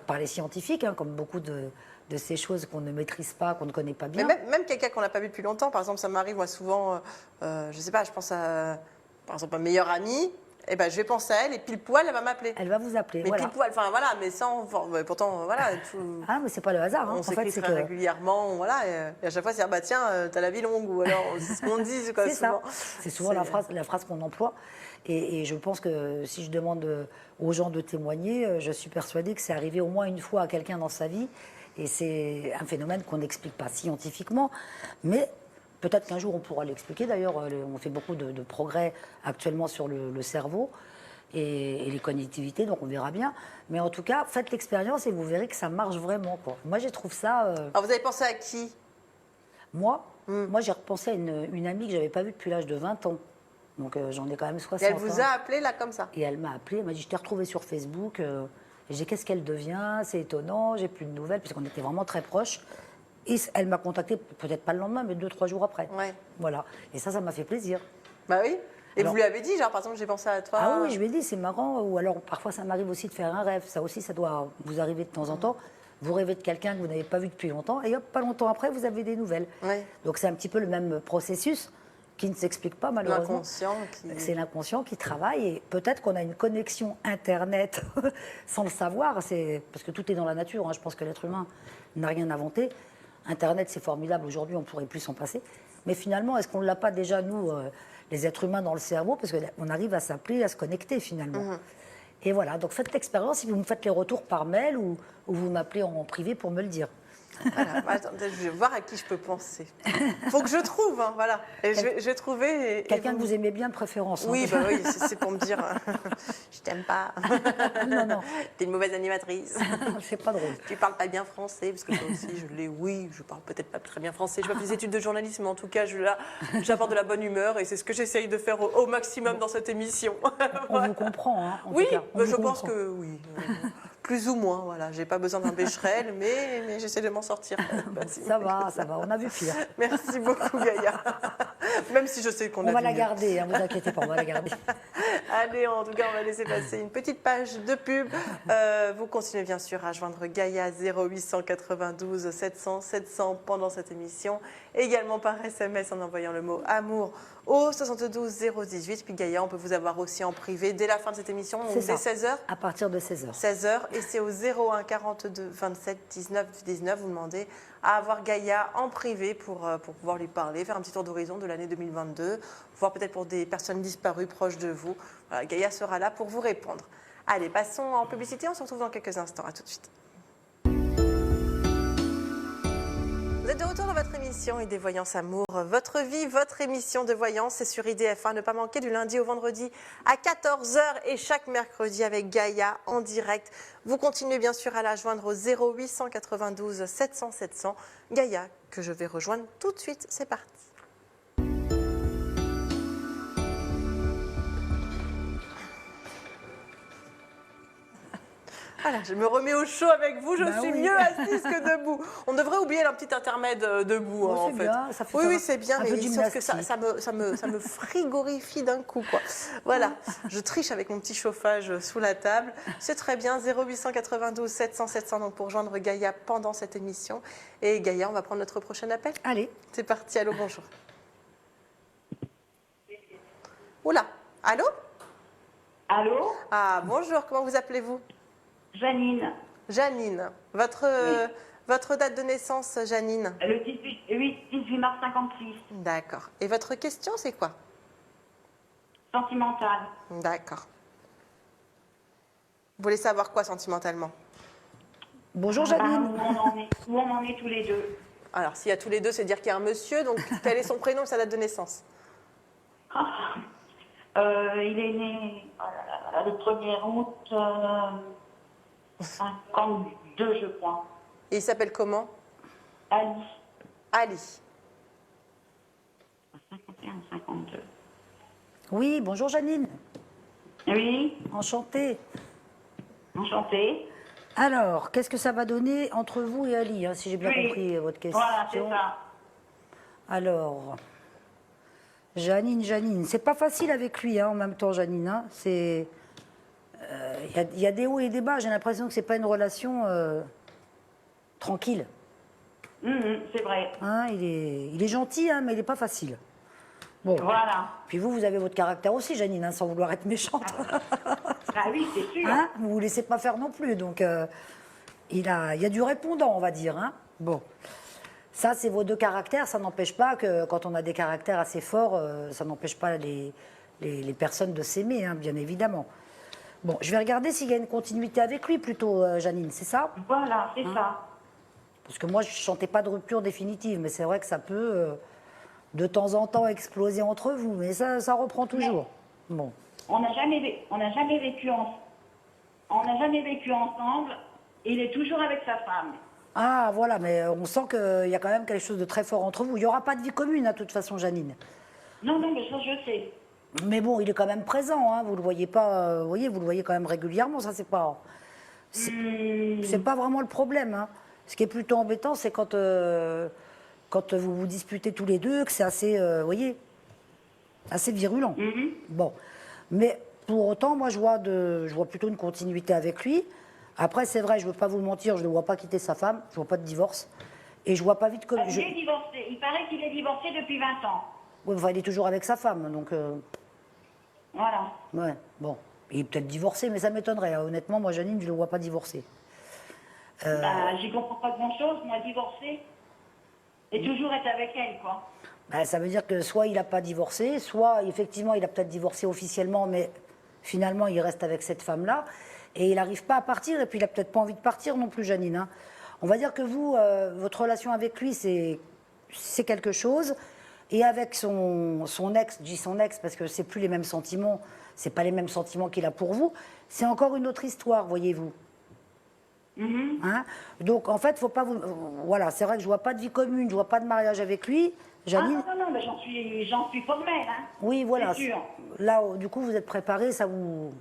par les scientifiques, hein, comme beaucoup de ces choses qu'on ne maîtrise pas, qu'on ne connaît pas Mais bien. même quelqu'un qu'on n'a pas vu depuis longtemps, par exemple, ça m'arrive moi souvent, je sais pas, je pense à, par exemple, ma meilleure amie, et ben je vais penser à elle et pile poil, elle va m'appeler. Elle va vous appeler. Mais Voilà. pile poil, enfin voilà, mais sans, pourtant, voilà, Ah, mais c'est pas le hasard. Hein. on En s'écrit fait, c'est très que régulièrement, voilà, et à chaque fois c'est, ah bah tiens, t'as la vie longue, ou alors, c'est ce qu'on dit, quoi, c'est ça. souvent. C'est souvent la phrase qu'on emploie. Et je pense que si je demande aux gens de témoigner, je suis persuadée que c'est arrivé au moins une fois à quelqu'un dans sa vie. Et c'est un phénomène qu'on n'explique pas scientifiquement, mais peut-être qu'un jour on pourra l'expliquer. D'ailleurs, on fait beaucoup de progrès actuellement sur le cerveau et les connectivités, donc on verra bien. Mais en tout cas, faites l'expérience et vous verrez que ça marche vraiment, quoi. Moi, je trouve ça... Alors vous avez pensé à qui? Moi, j'ai repensé à une amie que je n'avais pas vue depuis l'âge de 20 ans. Donc j'en ai quand même 60 Et elle ans. vous a appelé là comme ça? Et elle m'a appelé, elle m'a dit, je t'ai retrouvée sur Facebook. Et j'ai dit, qu'est-ce qu'elle devient? C'est étonnant, j'ai plus de nouvelles, puisqu'on était vraiment très proches. Et elle m'a contacté, peut-être pas le lendemain, mais 2-3 jours après. Ouais. Voilà. Et ça m'a fait plaisir. Bah oui. Et Alors- vous lui avez dit, genre par exemple, j'ai pensé à toi. Ah oui, je lui ai dit, c'est marrant. Ou alors, parfois, ça m'arrive aussi de faire un rêve. Ça aussi, ça doit vous arriver de temps en temps. Vous rêvez de quelqu'un que vous n'avez pas vu depuis longtemps, et hop, pas longtemps après, vous avez des nouvelles. Ouais. Donc, c'est un petit peu le même processus qui ne s'explique pas, malheureusement. L'inconscient qui. C'est l'inconscient qui travaille et peut-être qu'on a une connexion Internet sans le savoir. Parce que tout est dans la nature. Hein. Je pense que l'être humain n'a rien inventé. Internet, c'est formidable. Aujourd'hui, on ne pourrait plus s'en passer. Mais finalement, est-ce qu'on ne l'a pas déjà, nous, les êtres humains, dans le cerveau? Parce qu'on arrive à s'appeler, à se connecter finalement. Et voilà, donc faites l'expérience. Si vous me faites les retours par mail ou vous m'appelez en privé pour me le dire. Voilà. Attendez, je vais voir à qui je peux penser. Faut que je trouve, hein, voilà. Et je vais trouver. Quelqu'un que vous aimez bien de préférence. Oui, hein. bah oui, c'est pour me dire, je t'aime pas. Non, non. T'es une mauvaise animatrice. C'est pas drôle. Tu parles pas bien français, parce que toi aussi, je l'ai. Oui, je parle peut-être pas très bien français. Je fais des études de journalisme, mais en tout cas, j'apporte de la bonne humeur et c'est ce que j'essaye de faire au maximum dans cette émission. On vous comprend. Hein, en Oui, tout cas. On bah, vous je pense comprend. que oui. Plus ou moins, voilà. J'ai pas besoin d'un Becherel, mais j'essaie de m'en sortir. Ça va, on a vu pire. Merci beaucoup, Gaïa. Même si je sais qu'on a On va vu la mieux. garder, hein, vous inquiétez pas, on va la garder. Allez, en tout cas, on va laisser passer une petite page de pub. Vous continuez bien sûr à joindre Gaïa 0892 700 700 pendant cette émission. Également par SMS en envoyant le mot amour au 72 018. Puis Gaïa, on peut vous avoir aussi en privé dès la fin de cette émission, C'est donc dès ça. 16h. À partir de 16h. 16h et c'est au 01 42 27 19 19. Vous demandez à avoir Gaïa en privé pour pouvoir lui parler, faire un petit tour d'horizon de l'année 2022, voir peut-être pour des personnes disparues proches de vous. Voilà, Gaïa sera là pour vous répondre. Allez, passons en publicité, on se retrouve dans quelques instants. À tout de suite. Vous êtes de retour dans votre émission Idée Voyance Amour, votre vie, votre émission de voyance, c'est sur IDF1, ne pas manquer du lundi au vendredi à 14h et chaque mercredi avec Gaïa en direct. Vous continuez bien sûr à la joindre au 0892 700 700. Gaïa, que je vais rejoindre tout de suite, c'est parti. Voilà, je me remets au chaud avec vous, je Bah suis oui. mieux assise que debout. On devrait oublier un petit intermède debout, Oh, en c'est fait. bien, ça fait Oui, faire oui, c'est bien, un peu mais de sauf que ça gymnastique. ça me frigorifie d'un coup, quoi. Voilà, je triche avec mon petit chauffage sous la table. C'est très bien, 0892 700 700 donc pour joindre Gaïa pendant cette émission. Et Gaïa, on va prendre notre prochain appel. Allez, C'est parti, allô, bonjour. Oula, allô? Allô? Ah, bonjour, comment vous appelez-vous? Janine, Janine. Votre date de naissance, Janine? le 18 mars 56, D'accord. Et votre question, c'est quoi? sentimentale. D'accord. Vous voulez savoir quoi sentimentalement? bonjour Ben, Janine. où on en est tous les deux. Alors, s'il y a tous les deux, c'est dire qu'il y a un monsieur. Donc, quel est son prénom et sa date de naissance? Il est né le 1er août 52, je crois. Et il s'appelle comment? Ali, Ali. 51, 52. Oui, bonjour Janine. Oui, Enchantée. enchantée. Alors, qu'est-ce que ça va donner entre vous et Ali, hein, si j'ai bien Oui. compris votre question? Voilà, c'est ça. Alors, Janine, c'est pas facile avec lui hein, en même temps, Janine. Hein. C'est, il y a des hauts et des bas. J'ai l'impression que c'est pas une relation tranquille. C'est vrai. Hein, il est gentil, hein, mais il est pas facile. Bon. Voilà. Puis vous avez votre caractère aussi, Janine, hein, sans vouloir être méchante. Ah oui, c'est sûr. Hein, vous ne vous laissez pas faire non plus. Donc, il y a du répondant, on va dire. Hein. Bon. Ça, c'est vos deux caractères. Ça n'empêche pas que quand on a des caractères assez forts, ça n'empêche pas les personnes de s'aimer, hein, bien évidemment. Bon, je vais regarder s'il y a une continuité avec lui plutôt, Janine, c'est ça? Voilà, c'est ça. Parce que moi, je ne chantais pas de rupture définitive, mais c'est vrai que ça peut, de temps en temps, exploser entre vous. Mais ça reprend toujours. Bon. On n'a jamais vécu ensemble. Il est toujours avec sa femme. Ah, voilà, mais on sent qu'il y a quand même quelque chose de très fort entre vous. Il n'y aura pas de vie commune, de toute façon, Janine. Non, mais ça, je sais. Mais bon, il est quand même présent, hein, vous le voyez pas, vous voyez, vous le voyez quand même régulièrement, ça c'est pas vraiment le problème. Hein. Ce qui est plutôt embêtant, c'est quand vous vous disputez tous les deux, que c'est assez, vous voyez, assez virulent. Bon, mais pour autant, moi je vois plutôt une continuité avec lui. Après, c'est vrai, je veux pas vous mentir, je ne le vois pas quitter sa femme, je vois pas de divorce, et je vois pas vite que. Il est divorcé. Il paraît qu'il est divorcé depuis 20 ans. Ouais, enfin, il est toujours avec sa femme, donc. Voilà. Ouais, bon. Il est peut-être divorcé, mais ça m'étonnerait. Hein. Honnêtement, moi, Janine, je ne le vois pas divorcé. J'y comprends pas grand-chose, moi, divorcé. Et toujours être avec elle, quoi. Bah, ça veut dire que soit il n'a pas divorcé, soit effectivement, il a peut-être divorcé officiellement, mais finalement, il reste avec cette femme-là. Et il n'arrive pas à partir, et puis il n'a peut-être pas envie de partir non plus, Janine. Hein. On va dire que vous, votre relation avec lui, c'est quelque chose. Et avec son ex, je dis son ex parce que c'est plus les mêmes sentiments, c'est pas les mêmes sentiments qu'il a pour vous, c'est encore une autre histoire, voyez-vous. Hein? Donc en fait, faut pas vous. Voilà, c'est vrai que je vois pas de vie commune, je vois pas de mariage avec lui. Janine. Ah non, mais j'en suis formelle, hein. Oui, voilà. C'est sûr. Là, du coup, vous êtes préparés, ça vous.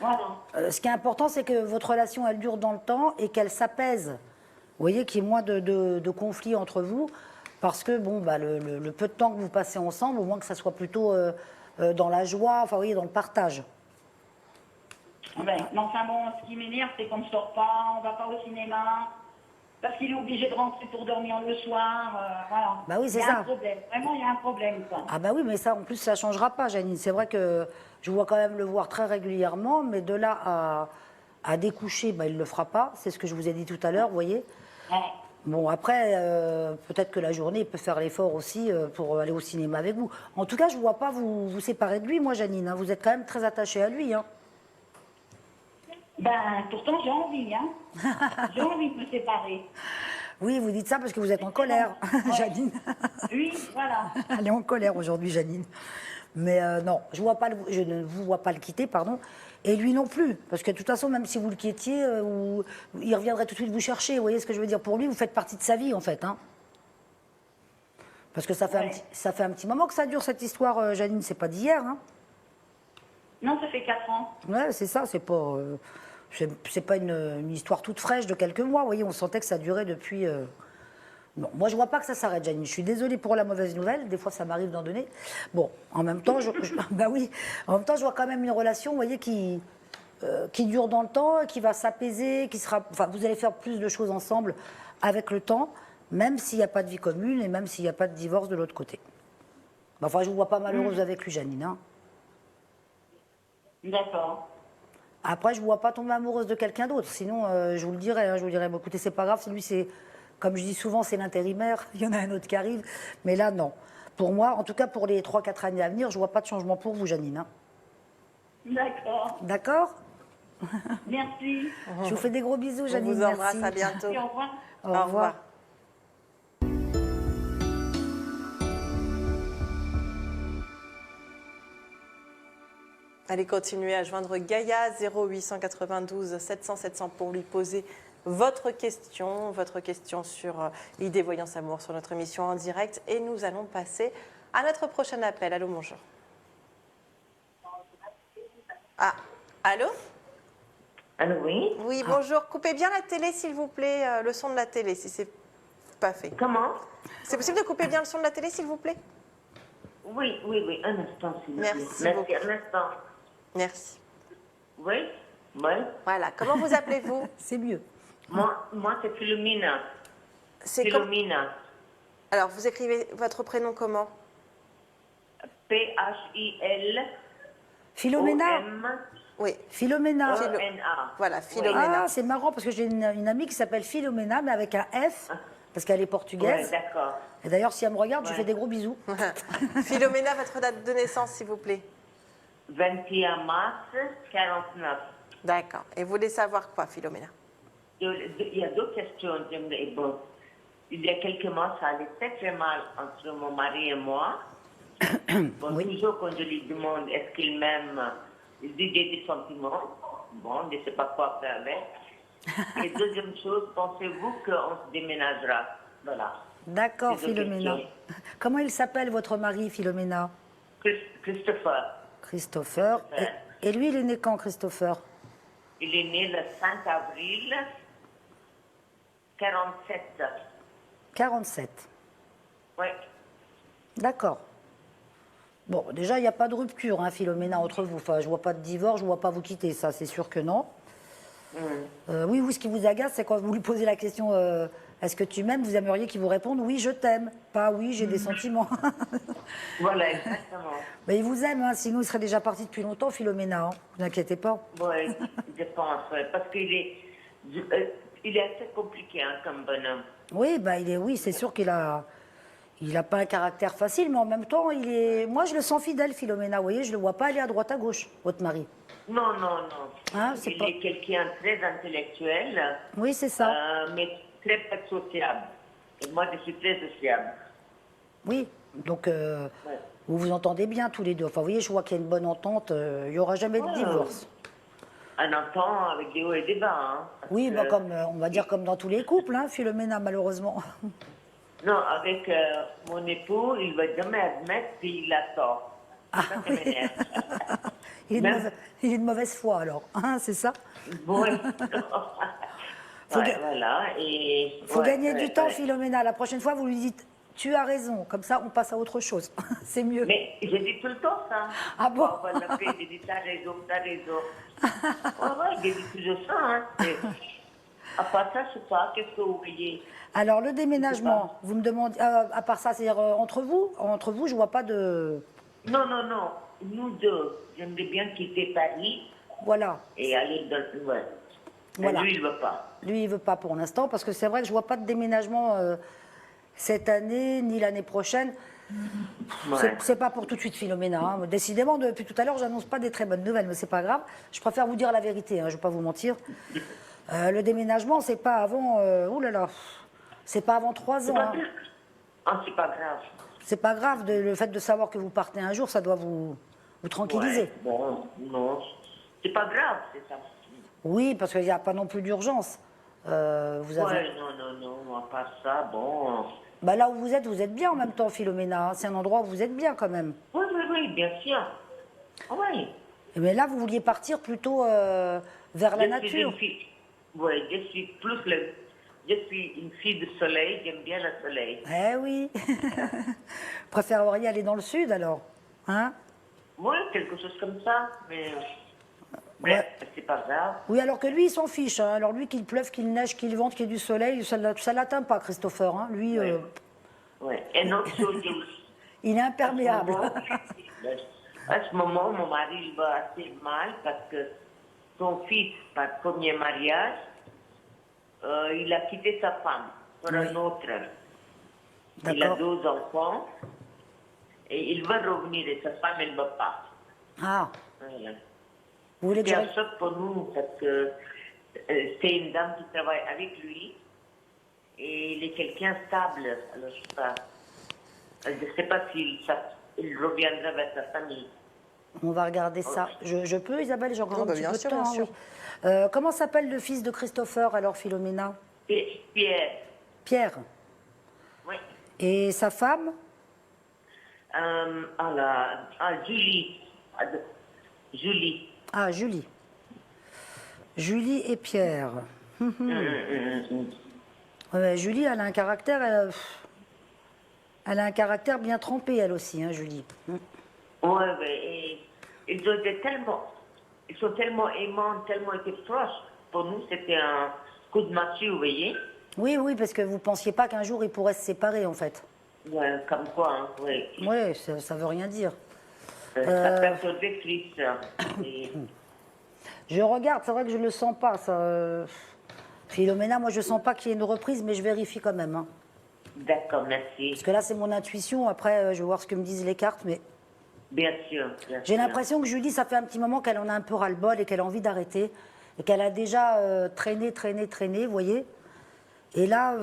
Voilà. Ce qui est important, c'est que votre relation, elle dure dans le temps et qu'elle s'apaise. Vous voyez, qu'il y ait moins de conflits entre vous. Parce que, bon, bah, le peu de temps que vous passez ensemble, au moins que ça soit plutôt dans la joie, enfin, vous voyez, dans le partage. Mais enfin bon, ce qui m'énerve, c'est qu'on ne sort pas, on va pas au cinéma, parce qu'il est obligé de rentrer pour dormir le soir, voilà. Bah oui, c'est Il y a ça. un problème, vraiment, il y a un problème, quoi. Ah bah oui, mais ça, en plus, ça ne changera pas, Janine. C'est vrai que je vois quand même le voir très régulièrement, mais de là à découcher, bah, il ne le fera pas. C'est ce que je vous ai dit tout à l'heure, vous voyez. Ouais. Bon, après, peut-être que la journée, il peut faire l'effort aussi pour aller au cinéma avec vous. En tout cas, je ne vois pas vous séparer de lui, moi, Janine. Hein. Vous êtes quand même très attachée à lui. Hein. Ben, pourtant, j'ai envie, hein. J'ai envie de me séparer. Oui, vous dites ça parce que vous êtes en colère, Ouais. Janine. Oui, voilà. Elle est en colère aujourd'hui, Janine. Mais non, je ne vous vois pas le quitter, pardon. Et lui non plus. Parce que de toute façon, même si vous le quittiez, il reviendrait tout de suite vous chercher. Vous voyez ce que je veux dire? Pour lui, vous faites partie de sa vie, en fait. Hein. Parce que ça fait, ça fait un petit moment que ça dure, cette histoire, Janine. C'est pas d'hier. Hein. Non, ça fait 4 ans. Ouais, c'est ça. C'est pas... c'est pas une histoire toute fraîche de quelques mois. Vous voyez, on sentait que ça durait depuis. Non, moi je vois pas que ça s'arrête, Janine. Je suis désolée pour la mauvaise nouvelle. Des fois, ça m'arrive d'en donner. Bon, en même temps, bah oui. En même temps, je vois quand même une relation, vous voyez, qui dure dans le temps, qui va s'apaiser, qui sera. Enfin, vous allez faire plus de choses ensemble avec le temps, même s'il n'y a pas de vie commune et même s'il n'y a pas de divorce de l'autre côté. Bah, enfin, je vous vois pas malheureuse avec lui, Janine. Hein. D'accord. Après, je ne vois pas tomber amoureuse de quelqu'un d'autre. Sinon, je vous le dirais. Hein, je vous dirais, bon, écoutez, c'est pas grave. Lui, c'est, comme je dis souvent, c'est l'intérimaire. Il y en a un autre qui arrive. Mais là, non. Pour moi, en tout cas, pour les 3-4 années à venir, je ne vois pas de changement pour vous, Janine. Hein. D'accord. D'accord. Merci. Je vous fais des gros bisous, On Janine. vous embrasse, Merci. à bientôt. Et au revoir. Au revoir. Allez continuer à joindre Gaïa 0892 700 700 pour lui poser votre question sur l'idée voyance amour sur notre émission en direct. Et nous allons passer à notre prochain appel. Allô, bonjour. Ah, allô? Allô, oui. Oui, bonjour. Coupez bien la télé, s'il vous plaît, le son de la télé, si c'est pas fait. Comment? C'est possible de couper bien le son de la télé, s'il vous plaît? Oui, oui, oui. Un instant, s'il vous plaît. Merci Merci, beaucoup. un instant. Merci. Oui, oui. Voilà. Comment vous appelez-vous? C'est mieux. Moi c'est Philomena. C'est comme... Philomena. Alors, vous écrivez votre prénom comment? P-H-I-L-O-M-E-N-A. Philomena. Oui. Philomena. Voilà, Philomena. Ah, c'est marrant parce que j'ai une amie qui s'appelle Philomena, mais avec un F, parce qu'elle est Oui, portugaise. d'accord. Et d'ailleurs, si elle me regarde, je Ouais. fais des gros bisous. Philomena, votre date de naissance, s'il vous plaît. 21 mars 49. D'accord. Et vous voulez savoir quoi, Philomena? Il y a deux questions. Bon, il y a quelques mois, ça allait très très mal entre mon mari et moi. Bon, toujours quand je lui demande est-ce qu'il m'aime, il dit j'ai des sentiments. Bon, je ne sais pas quoi faire avec. Et deuxième chose, pensez-vous qu'on se déménagera? Voilà. D'accord, C'est deux Philomena. questions. Comment il s'appelle, votre mari, Philomena? Christopher. Christopher. Et lui, il est né quand, Christopher? Il est né le 5 avril 47. 47. Oui. D'accord. Bon, déjà, il n'y a pas de rupture, hein, Philomena, entre vous. Enfin, je ne vois pas de divorce, je ne vois pas vous quitter, ça, c'est sûr que non. Oui, vous, ce qui vous agace, c'est quand vous lui posez la question est-ce que tu m'aimes? Vous aimeriez qu'il vous réponde oui, je t'aime. Pas oui, j'ai des sentiments. Voilà, exactement. Mais il vous aime, hein, sinon il serait déjà parti depuis longtemps, Philomena. Hein. Vous inquiétez pas. Oui, je pense, ouais, parce qu'il est, il est assez compliqué hein, comme bonhomme. Oui, bah, oui, c'est sûr qu'il a. Il n'a pas un caractère facile, mais en même temps, il est. Moi, je le sens fidèle, Philomena. Vous voyez, je ne le vois pas aller à droite à gauche, votre mari. Non, non, non. Hein, c'est il pas- est quelqu'un de très intellectuel, Oui, c'est ça. mais très peu sociable. Et moi, je suis très sociable. Oui, donc Ouais. vous vous entendez bien tous les deux. Enfin, vous voyez, je vois qu'il y a une bonne entente. Il n'y aura jamais de Ouais. divorce. Un enfant avec des hauts et des bas. Hein, parce Oui, que- bah, comme on va dire comme dans tous les couples, hein, Philomena, malheureusement. Non, avec mon époux, il ne va jamais admettre qu'il a tort. Ah, Ça oui. m'énerve. Même- Il est de mauvaise foi, alors. Hein, c'est ça? Oui. Faut Ouais, ga- voilà. Et Faut ouais, gagner ouais, du temps, ouais. Philomena. La prochaine fois, vous lui dites tu as raison. Comme ça, on passe à autre chose. C'est mieux. Mais j'ai dit tout le temps ça. Ah bon? On va l'appeler, j'ai dit t'as raison, t'as raison. Ouais, j'ai dit toujours ça. Hein. À part ça, je sais pas, qu'est-ce que vous voyez? Alors, le déménagement, vous me demandez, à part ça, c'est-à-dire entre vous, je vois pas de. Non, non, non. Nous deux, j'aimerais bien quitter Paris Voilà. et aller dans le. Ouais. Mais Voilà. lui, il ne veut pas. Lui, il veut pas pour l'instant, parce que c'est vrai que je vois pas de déménagement cette année ni l'année prochaine. Ouais. C'est pas pour tout de suite, Philomena. Hein. Décidément, depuis tout à l'heure, j'annonce pas des très bonnes nouvelles, mais c'est pas grave. Je préfère vous dire la vérité, hein, je vais pas vous mentir. Le déménagement, c'est pas avant. Ouh là là. C'est pas avant 3 C'est ans. pas Hein. grave. Ah, c'est pas grave. C'est pas grave, le fait de savoir que vous partez un jour, ça doit vous tranquilliser. Ouais, bon, non. C'est pas grave, c'est ça. Oui, parce qu'il n'y a pas non plus d'urgence. Vous avez... Ouais, non, non, non. À part ça, bon. Bah là où vous êtes bien en même temps, Philomena. Hein. C'est un endroit où vous êtes bien quand même. Oui, oui, oui, bien sûr. Oui. Mais là, vous vouliez partir plutôt vers la Je suis une nature. fille. Oui, je suis je suis une fille de soleil, j'aime bien le soleil. Eh oui. Préféreriez aller dans le sud alors, hein? Oui, quelque chose comme ça, mais Ouais. bref, c'est pas grave. Oui, alors que lui, il s'en fiche. Hein. Alors lui, qu'il pleuve, qu'il neige, qu'il vente, qu'il y ait du soleil, ça ne l'atteint pas, Christopher. Hein. Lui, Ouais. Oui. Et une autre chose aussi. il est imperméable. À ce moment, mon mari il va assez mal parce que son fils, par premier mariage, il a quitté sa femme pour un autre. Il a D'accord. 2 enfants et il veut revenir et sa femme, elle ne veut pas. Ah, Voilà. vous voulez que C'est je... un choc pour nous parce que c'est une dame qui travaille avec lui et il est quelqu'un stable. Alors je ne sais pas s'il il reviendra vers sa famille. On va regarder ça. Je peux, Isabelle, j'ai encore Oh, un bah, petit bien peu sûr, de temps. bien Hein, sûr. oui. Comment s'appelle le fils de Christopher, alors, Philomena? Et Pierre, Pierre. oui. Et sa femme? Julie. Julie. Ah, Julie. Julie et Pierre. Ouais, Julie, elle a un caractère... elle a un caractère bien trempé, elle aussi, hein, Julie. Oui, et ils sont tellement aimants, tellement été proches. Pour nous, c'était un coup de massue, vous voyez. Oui, oui, parce que vous pensiez pas qu'un jour ils pourraient se séparer, en fait. Ouais, comme quoi, hein, oui. Oui, ça veut rien dire. Ça perturbait Chris. Et- Je regarde, c'est vrai que je le sens pas, ça. Philomena, moi je sens pas qu'il y ait une reprise, mais je vérifie quand même. Hein. D'accord, merci. Parce que là, c'est mon intuition. Après, je vais voir ce que me disent les cartes, mais Bien sûr. Bien j'ai sûr. l'impression que Julie, ça fait un petit moment qu'elle en a un peu ras-le-bol et qu'elle a envie d'arrêter. Et qu'elle a déjà traîné, vous voyez. Et là,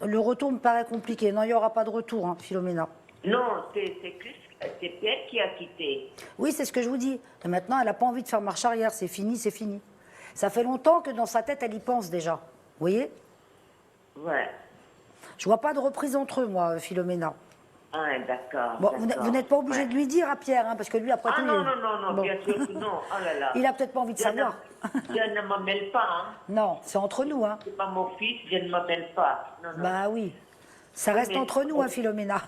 le retour me paraît compliqué. Non, il n'y aura pas de retour, hein, Philomena. Non, c'est Chris, c'est Pierre qui a quitté. Oui, c'est ce que je vous dis. Et maintenant, elle n'a pas envie de faire marche arrière. C'est fini, c'est fini. Ça fait longtemps que dans sa tête, elle y pense déjà. Vous voyez? Ouais. Je vois pas de reprise entre eux, moi, Philomena. Ah, d'accord. Bon, d'accord. vous n'êtes pas obligé Ouais. de lui dire à Pierre, hein, parce que lui, après Ah tout... non, il- non, non, non, Bon. bien sûr que non. Oh là là. Il a peut-être pas envie de savoir. Je ne m'en mêle pas, hein. Non, c'est entre nous, hein. C'est pas mon fils, je ne m'en mêle pas. Non, non. Bah oui. Ça reste mais- entre nous, hein, Philomena.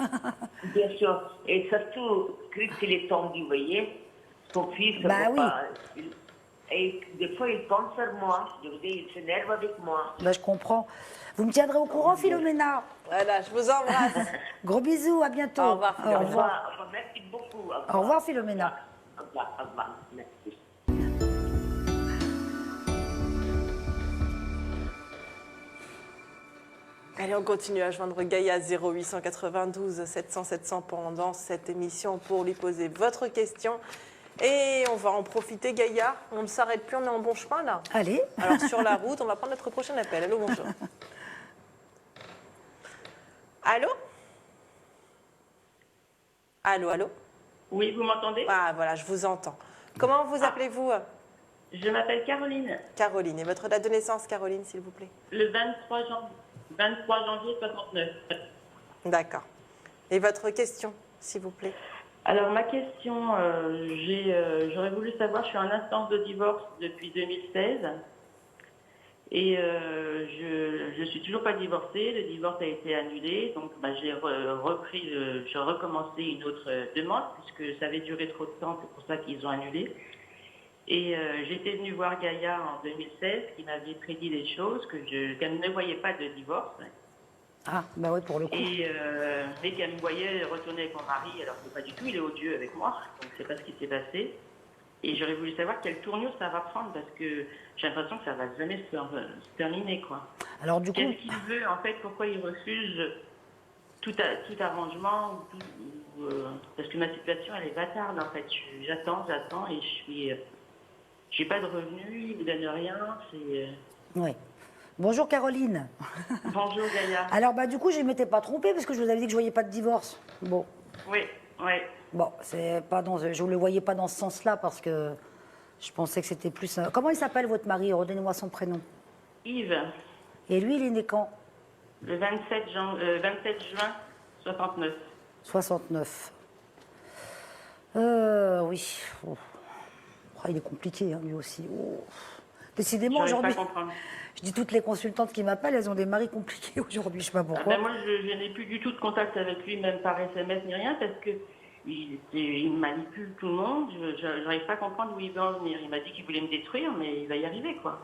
Bien sûr. Et surtout, Chris, il est tendu, vous voyez. Son fils, Bah ne peut oui. pas. Et des fois, il pense sur moi. Je veux dire, il s'énerve avec moi. Bah, je comprends. Vous me tiendrez au courant, Philomena. Voilà, je vous embrasse. Gros bisous, à bientôt. Au revoir, Au Philomena. Au revoir. revoir. Au revoir. Merci beaucoup. Au revoir, Philomena. Au revoir. Au revoir. Merci. Allez, on continue à joindre Gaïa 0892 700 700 pendant cette émission pour lui poser votre question. Et on va en profiter, Gaïa. On ne s'arrête plus, on est en bon chemin là. Allez. Alors sur la route, on va prendre notre prochain appel. Allô, bonjour. Allô? Allô, allô? Oui, vous m'entendez? Ah voilà, je vous entends. Comment vous appelez-vous? Je m'appelle Caroline. Caroline. Et votre date de naissance, Caroline, s'il vous plaît? Le 23 janvier 69. D'accord. Et votre question, s'il vous plaît? Alors, ma question, j'aurais voulu savoir, je suis en instance de divorce depuis 2016 et je suis toujours pas divorcée. Le divorce a été annulé, donc j'ai recommencé une autre demande puisque ça avait duré trop de temps, c'est pour ça qu'ils ont annulé. Et j'étais venue voir Gaïa en 2016 qui m'avait prédit des choses, qu'elle ne voyait pas de divorce. Ah, bah oui, pour le coup. Et qu'elle me voyait retourner avec mon mari, alors que pas du tout, il est odieux avec moi, donc c'est pas ce qui s'est passé. Et j'aurais voulu savoir quelle tournure ça va prendre, parce que j'ai l'impression que ça va jamais se terminer, quoi. Alors du coup, Qu'est-ce qu'il veut, en fait, pourquoi il refuse tout arrangement, parce que ma situation, elle est bâtarde, en fait. J'attends, et j'ai pas de revenus, il me donne rien, oui. Bonjour Caroline. Bonjour Gaïa. Alors bah du coup, je ne m'étais pas trompée parce que je vous avais dit que je voyais pas de divorce. Bon. Oui, oui. Bon, c'est pas dans, je ne le voyais pas dans ce sens-là parce que je pensais que c'était plus. Comment il s'appelle votre mari? Redonnez-moi son prénom. Yves, Et lui, il est né quand? le 27 juin 69. 69. Oui. Oh. il est compliqué, hein, lui aussi. Oh. Décidément, J'arrive pas aujourd'hui, à comprendre. je dis toutes les consultantes qui m'appellent, elles ont des maris compliqués aujourd'hui, je sais pas pourquoi. Ben moi, je n'ai plus du tout de contact avec lui, même par SMS ni rien, parce que il manipule tout le monde. Je n'arrive pas à comprendre où il veut en venir. Il m'a dit qu'il voulait me détruire, mais il va y arriver, quoi.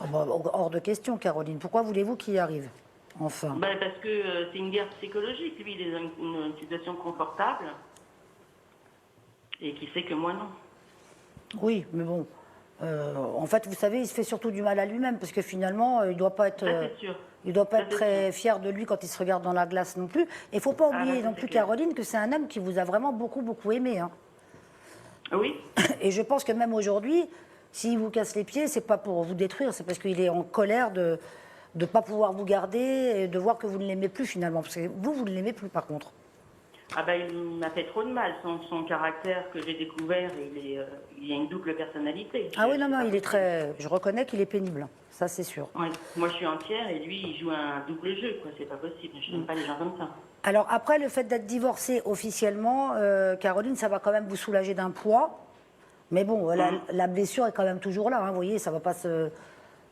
Oh, bah, hors de question, Caroline. Pourquoi voulez-vous qu'il y arrive? Enfin. Ben, parce que c'est une guerre psychologique. Lui, il est dans une situation confortable et qui sait que moi, non. Oui, mais bon. En fait, vous savez, il se fait surtout du mal à lui-même, parce que finalement, il ne doit pas être, Ça, c'est sûr. il doit pas Ça, être c'est très fier de lui quand il se regarde dans la glace non plus. Et il ne faut pas oublier ça, non c'est plus, clair. Caroline, que c'est un homme qui vous a vraiment beaucoup, beaucoup aimé. Hein. Oui. Et je pense que même aujourd'hui, s'il vous casse les pieds, c'est pas pour vous détruire, c'est parce qu'il est en colère de ne pas pouvoir vous garder et de voir que vous ne l'aimez plus finalement. Parce que vous ne l'aimez plus par contre. Ah ben, il m'a fait trop de mal. Son caractère que j'ai découvert, il a une double personnalité. Ah oui, non, il est très. Je reconnais qu'il est pénible, ça c'est sûr. Ouais. Moi, je suis entière et lui, il joue un double jeu, quoi. C'est pas possible. Je n'aime pas les gens comme ça. Alors après, le fait d'être divorcée officiellement, Caroline, ça va quand même vous soulager d'un poids. Mais bon, la blessure est quand même toujours là. Hein, vous voyez, ça va pas se.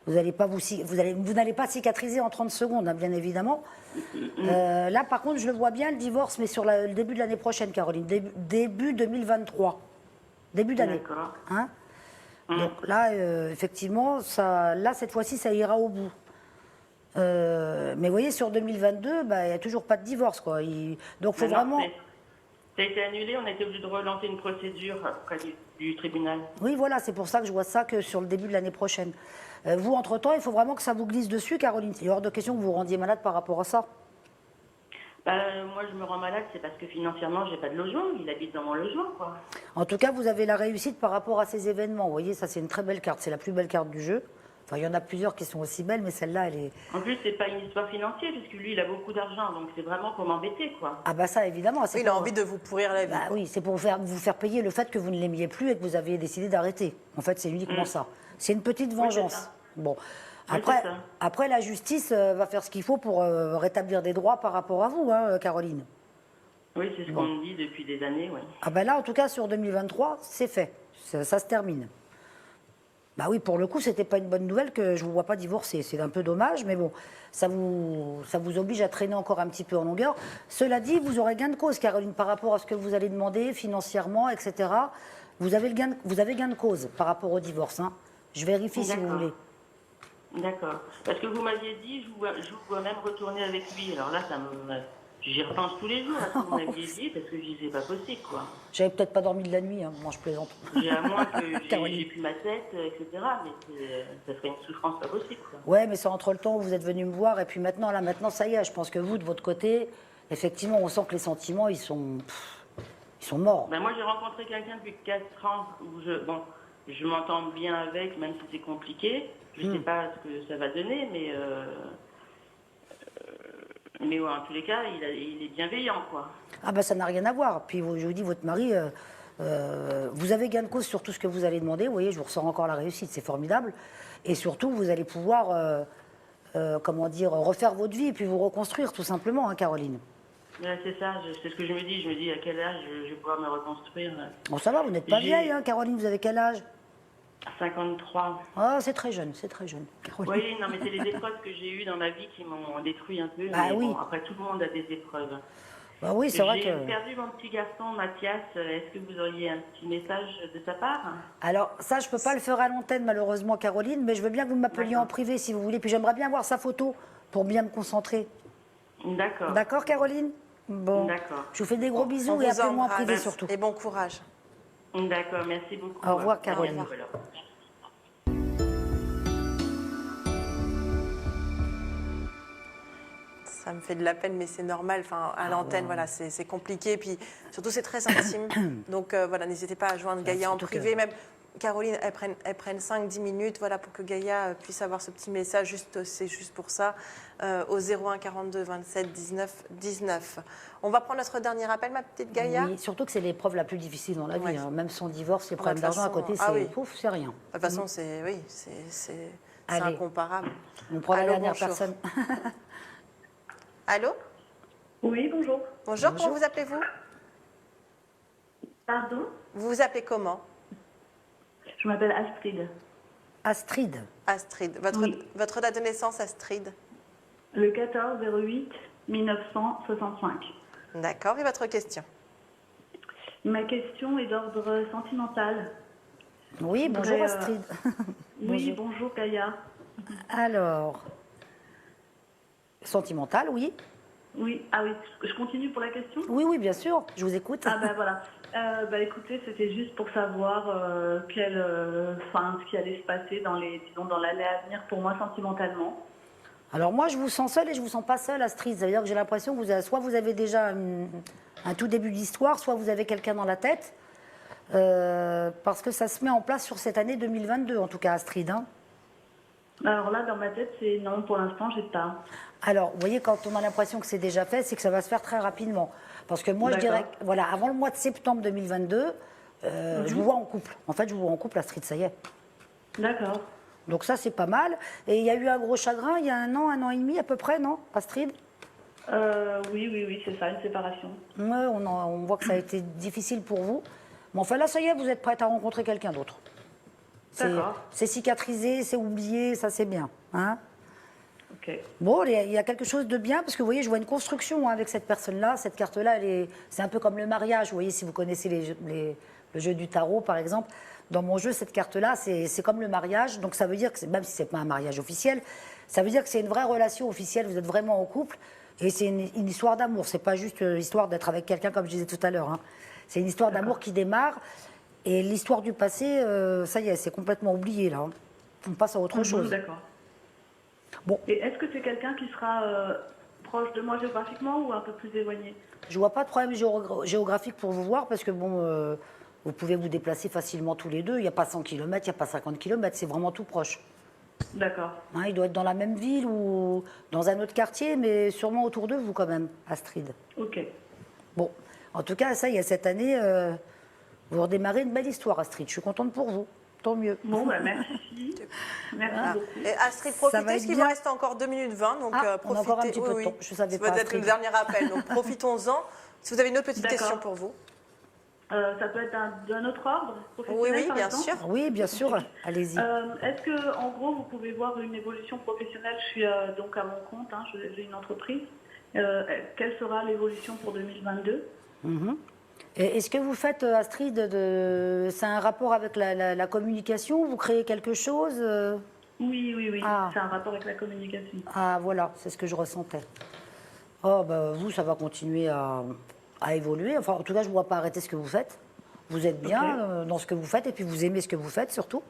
Vous n'allez pas cicatriser en 30 secondes, hein, bien évidemment. Là, par contre, je le vois bien, le divorce, mais sur le début de l'année prochaine, Caroline. Début 2023. Début d'année. D'accord. Hein. Donc là, effectivement, là, cette fois-ci, ça ira au bout. Mais vous voyez, sur 2022, il n'y a toujours pas de divorce. Quoi. Donc, il faut Non, vraiment... Ça a été annulé, on a été obligé de relancer une procédure auprès du tribunal. Oui, voilà, c'est pour ça que je vois ça que sur le début de l'année prochaine. Vous, entre-temps, il faut vraiment que ça vous glisse dessus, Caroline. Il est hors de question que vous vous rendiez malade par rapport à ça. Moi, je me rends malade, c'est parce que financièrement, j'ai pas de logement. Il habite dans mon logement, quoi. En tout cas, vous avez la réussite par rapport à ces événements. Vous voyez, ça, c'est une très belle carte. C'est la plus belle carte du jeu. Enfin, il y en a plusieurs qui sont aussi belles, mais celle-là, elle est... En plus, c'est pas une histoire financière, parce que lui, il a beaucoup d'argent, donc c'est vraiment pour m'embêter, quoi. Ah bah ça, évidemment. Oui, il a envie de vous pourrir la vie. Bah oui, c'est pour vous faire payer le fait que vous ne l'aimiez plus et que vous aviez décidé d'arrêter. En fait, c'est uniquement ça. C'est une petite vengeance. ça. Bon. Oui, Après, c'est ça. après, la justice va faire ce qu'il faut pour rétablir des droits par rapport à vous, hein, Caroline. Oui, c'est ce qu'on me dit depuis des années, oui. Ah ben là, en tout cas, sur 2023, c'est fait. Ça se termine. Bah oui, pour le coup, c'était pas une bonne nouvelle que je vous vois pas divorcer. C'est un peu dommage, mais bon, ça vous oblige à traîner encore un petit peu en longueur. Cela dit, vous aurez gain de cause, Caroline, par rapport à ce que vous allez demander financièrement, etc. Vous avez gain de cause par rapport au divorce. Hein. Je vérifie si vous D'accord. voulez. D'accord. Parce que vous m'aviez dit, je vous vois même retourner avec lui. Alors là, j'y repense tous les jours à ce que vous m'aviez dit, parce que je disais, c'est pas possible, quoi. J'avais peut-être pas dormi de la nuit, hein. Moi je plaisante. À moins que Caroline. j'ai plus ma tête, etc. Mais ça serait une souffrance pas possible, quoi. Ouais, mais c'est entre le temps où vous êtes venu me voir et puis maintenant, ça y est, je pense que vous, de votre côté, effectivement, on sent que les sentiments, ils sont morts. Ben moi, j'ai rencontré quelqu'un depuis 4 ans où je m'entends bien avec, même si c'est compliqué. Je ne sais pas ce que ça va donner, mais ouais, en tous les cas, il est bienveillant, quoi. Ah ben ça n'a rien à voir. Puis je vous dis, votre mari, vous avez gain de cause sur tout ce que vous allez demander. Vous voyez, je vous ressens encore la réussite, c'est formidable. Et surtout, vous allez pouvoir, refaire votre vie et puis vous reconstruire, tout simplement, hein, Caroline. Ouais, c'est ça, c'est ce que je me dis. Je me dis à quel âge je vais pouvoir me reconstruire. Bon, ça va, vous n'êtes pas J'ai- vieille, hein, Caroline, vous avez quel âge? 53. Ah, c'est très jeune, Caroline. Oui, non, mais c'est les épreuves que j'ai eues dans ma vie qui m'ont détruit un peu. Bah mais oui. bon, après, tout le monde a des épreuves. Bah oui, c'est vrai J'ai que... perdu mon petit garçon, Mathias. Est-ce que vous auriez un petit message de sa part? Alors, ça, je ne peux pas le faire à l'antenne, malheureusement, Caroline, mais je veux bien que vous m'appeliez en privé, si vous voulez. Puis j'aimerais bien voir sa photo pour bien me concentrer. D'accord. D'accord, Caroline? Bon. D'accord. Je vous fais des gros bisous On et vous appelez-moi en embrasse. privé, surtout. Et bon courage. D'accord, merci beaucoup. Au revoir, Caroline. Au revoir. Ça me fait de la peine, mais c'est normal. Enfin, à l'antenne, voilà, c'est compliqué. Puis surtout, c'est très intime. Donc voilà, n'hésitez pas à joindre Gaïa en surtout que- privé. Même Caroline, elles prennent 5-10 minutes, voilà, pour que Gaïa puisse avoir ce petit message. C'est juste pour ça. Au 01 42 27 19 19. On va prendre notre dernier appel, ma petite Gaïa. Oui, surtout que c'est l'épreuve la plus difficile dans la vie. Ouais. Hein. Même son divorce, les de problèmes toute d'argent à façon, côté, ah c'est oui. pouf, c'est rien. De toute façon, c'est Allez. incomparable. On prend la Allô, dernière bonjour. personne. Allô? Oui, bonjour. Bonjour, comment vous appelez-vous? Pardon? Vous vous appelez comment? Je m'appelle Astrid. Astrid. Astrid. Oui. Votre date de naissance, Astrid? Le 14-08-1965. D'accord. Et votre question? Ma question est d'ordre sentimental. Oui, bonjour Voudrais, Astrid. Oui, bonjour Gaïa. Alors, sentimental, oui. Oui, ah oui, je continue pour la question? Oui, oui, bien sûr, je vous écoute. Ah ben voilà. Écoutez, c'était juste pour savoir ce qui allait se passer dans l'année à venir pour moi sentimentalement. Alors moi, je vous sens seule et je vous sens pas seule, Astrid. Ça veut dire que j'ai l'impression que soit vous avez déjà un tout début d'histoire, soit vous avez quelqu'un dans la tête. Parce que ça se met en place sur cette année 2022, en tout cas, Astrid. Hein. Alors là, dans ma tête, c'est non, pour l'instant, j'ai pas. Alors, vous voyez, quand on a l'impression que c'est déjà fait, c'est que ça va se faire très rapidement. Parce que moi, je dirais, que, voilà, avant le mois de septembre 2022, je vous vois en couple. En fait, je vous vois en couple, Astrid, ça y est. D'accord. Donc ça, c'est pas mal. Et il y a eu un gros chagrin il y a un an et demi à peu près, non, Astrid? Oui, c'est ça, une séparation. Ouais, on voit que ça a été difficile pour vous. Mais enfin, là, ça y est, vous êtes prête à rencontrer quelqu'un d'autre. D'accord. C'est cicatrisé, c'est oublié, ça c'est bien. Hein? Ok. Bon, il y a quelque chose de bien, parce que vous voyez, je vois une construction avec cette personne-là. Cette carte-là, c'est un peu comme le mariage. Vous voyez, si vous connaissez le jeu du tarot, par exemple, dans mon jeu, cette carte-là, c'est comme le mariage. Donc ça veut dire que, même si ce n'est pas un mariage officiel, ça veut dire que c'est une vraie relation officielle. Vous êtes vraiment en couple. Et c'est une histoire d'amour. C'est pas juste l'histoire d'être avec quelqu'un, comme je disais tout à l'heure. Hein. C'est une histoire d'amour qui démarre. Et l'histoire du passé, ça y est, c'est complètement oublié, là. Hein. On passe à autre chose. D'accord. Bon. Et est-ce que c'est quelqu'un qui sera proche de moi géographiquement ou un peu plus éloigné? Je vois pas de problème géographique pour vous voir, parce que bon, vous pouvez vous déplacer facilement tous les deux. Il n'y a pas 100 km, il n'y a pas 50 km, c'est vraiment tout proche. D'accord. Hein, il doit être dans la même ville ou dans un autre quartier, mais sûrement autour de vous quand même, Astrid. Ok. Bon, en tout cas, ça y est, cette année, vous redémarrez une belle histoire, Astrid. Je suis contente pour vous. Tant mieux. Bon, merci. Merci beaucoup. Et Astrid, Ça va profitez, être parce qu'il vous bien. reste encore 2 minutes 20. Donc, On a profitez. encore un petit peu de Oui, temps. Je savais ça pas, va être Astrid. le dernier appel, donc profitons-en. Si vous avez une autre petite D'accord. question pour vous. Ça peut être d'un autre ordre professionnel, Oui, oui, par bien exemple sûr. Oui, bien sûr. Allez-y. Est-ce que, en gros, vous pouvez voir une évolution professionnelle? Je suis donc à mon compte, hein, j'ai une entreprise. Quelle sera l'évolution pour 2022? Et est-ce que vous faites, Astrid, c'est un rapport avec la communication? Vous créez quelque chose Oui. Ah. C'est un rapport avec la communication. Ah, voilà, c'est ce que je ressentais. Oh, bah, vous, ça va continuer à évoluer. Enfin, en tout cas, je ne vois pas arrêter ce que vous faites. Vous êtes bien dans ce que vous faites et puis vous aimez ce que vous faites, surtout.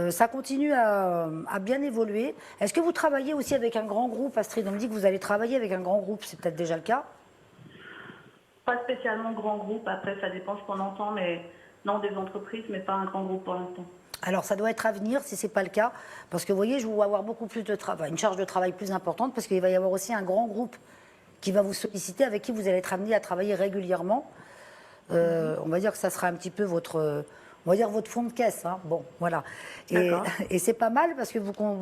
Ça continue à bien évoluer. Est-ce que vous travaillez aussi avec un grand groupe, Astrid? On me dit que vous allez travailler avec un grand groupe, c'est peut-être déjà le cas? Pas spécialement grand groupe, après ça dépend ce qu'on entend, mais non, des entreprises, mais pas un grand groupe pour l'instant. Alors, ça doit être à venir si ce n'est pas le cas. Parce que, vous voyez, je vais avoir beaucoup plus de travail, une charge de travail plus importante, parce qu'il va y avoir aussi un grand groupe qui va vous solliciter, avec qui vous allez être amené à travailler régulièrement. On va dire que ça sera un petit peu votre fond de caisse. Hein. Bon, voilà. Et c'est pas mal, parce que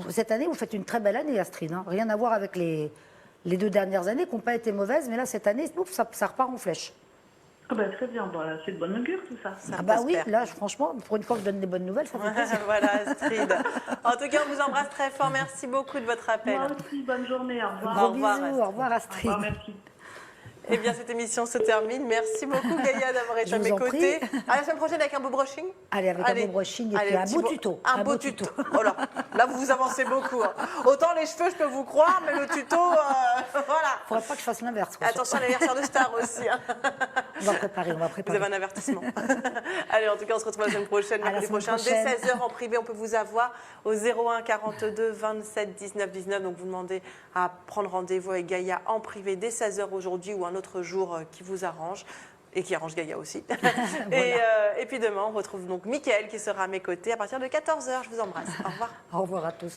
cette année, vous faites une très belle année, Astrid. Hein. Rien à voir avec les 2 dernières années qui n'ont pas été mauvaises, mais là, cette année, ouf, ça repart en flèche. Ah bah, très bien, c'est de bonne augure tout ça. Ah bah oui, là, franchement, pour une fois que je donne des bonnes nouvelles, ça fait plaisir. Voilà, Astrid. En tout cas, on vous embrasse très fort. Merci beaucoup de votre appel. Moi aussi, bonne journée, au revoir. Gros Au revoir, bisous, au revoir, Astrid. Au revoir, merci. Eh bien, cette émission se termine. Merci beaucoup, Gaïa, d'avoir été Je à vous mes en côtés. prie. À la semaine prochaine avec un beau brushing. Allez, avec un beau brushing et puis un beau tuto. Un beau tuto. Oh là, vous vous avancez beaucoup. Hein. Autant les cheveux, je peux vous croire, mais le tuto, voilà. Faudrait pas que je fasse l'inverse. quoi, Attention à l'anniversaire de Star aussi. Hein. On va préparer. Vous avez un avertissement. Allez, en tout cas, on se retrouve la semaine prochaine, À la mercredi semaine prochain. Dès prochaine. 16h en privé, on peut vous avoir au 01 42 27 19 19. Donc, vous demandez à prendre rendez-vous avec Gaïa en privé dès 16h aujourd'hui ou un autre jour qui vous arrange. Et qui arrange Gaïa aussi. Et puis demain, on retrouve donc Mickaël qui sera à mes côtés à partir de 14h. Je vous embrasse. Au revoir. Au revoir à tous.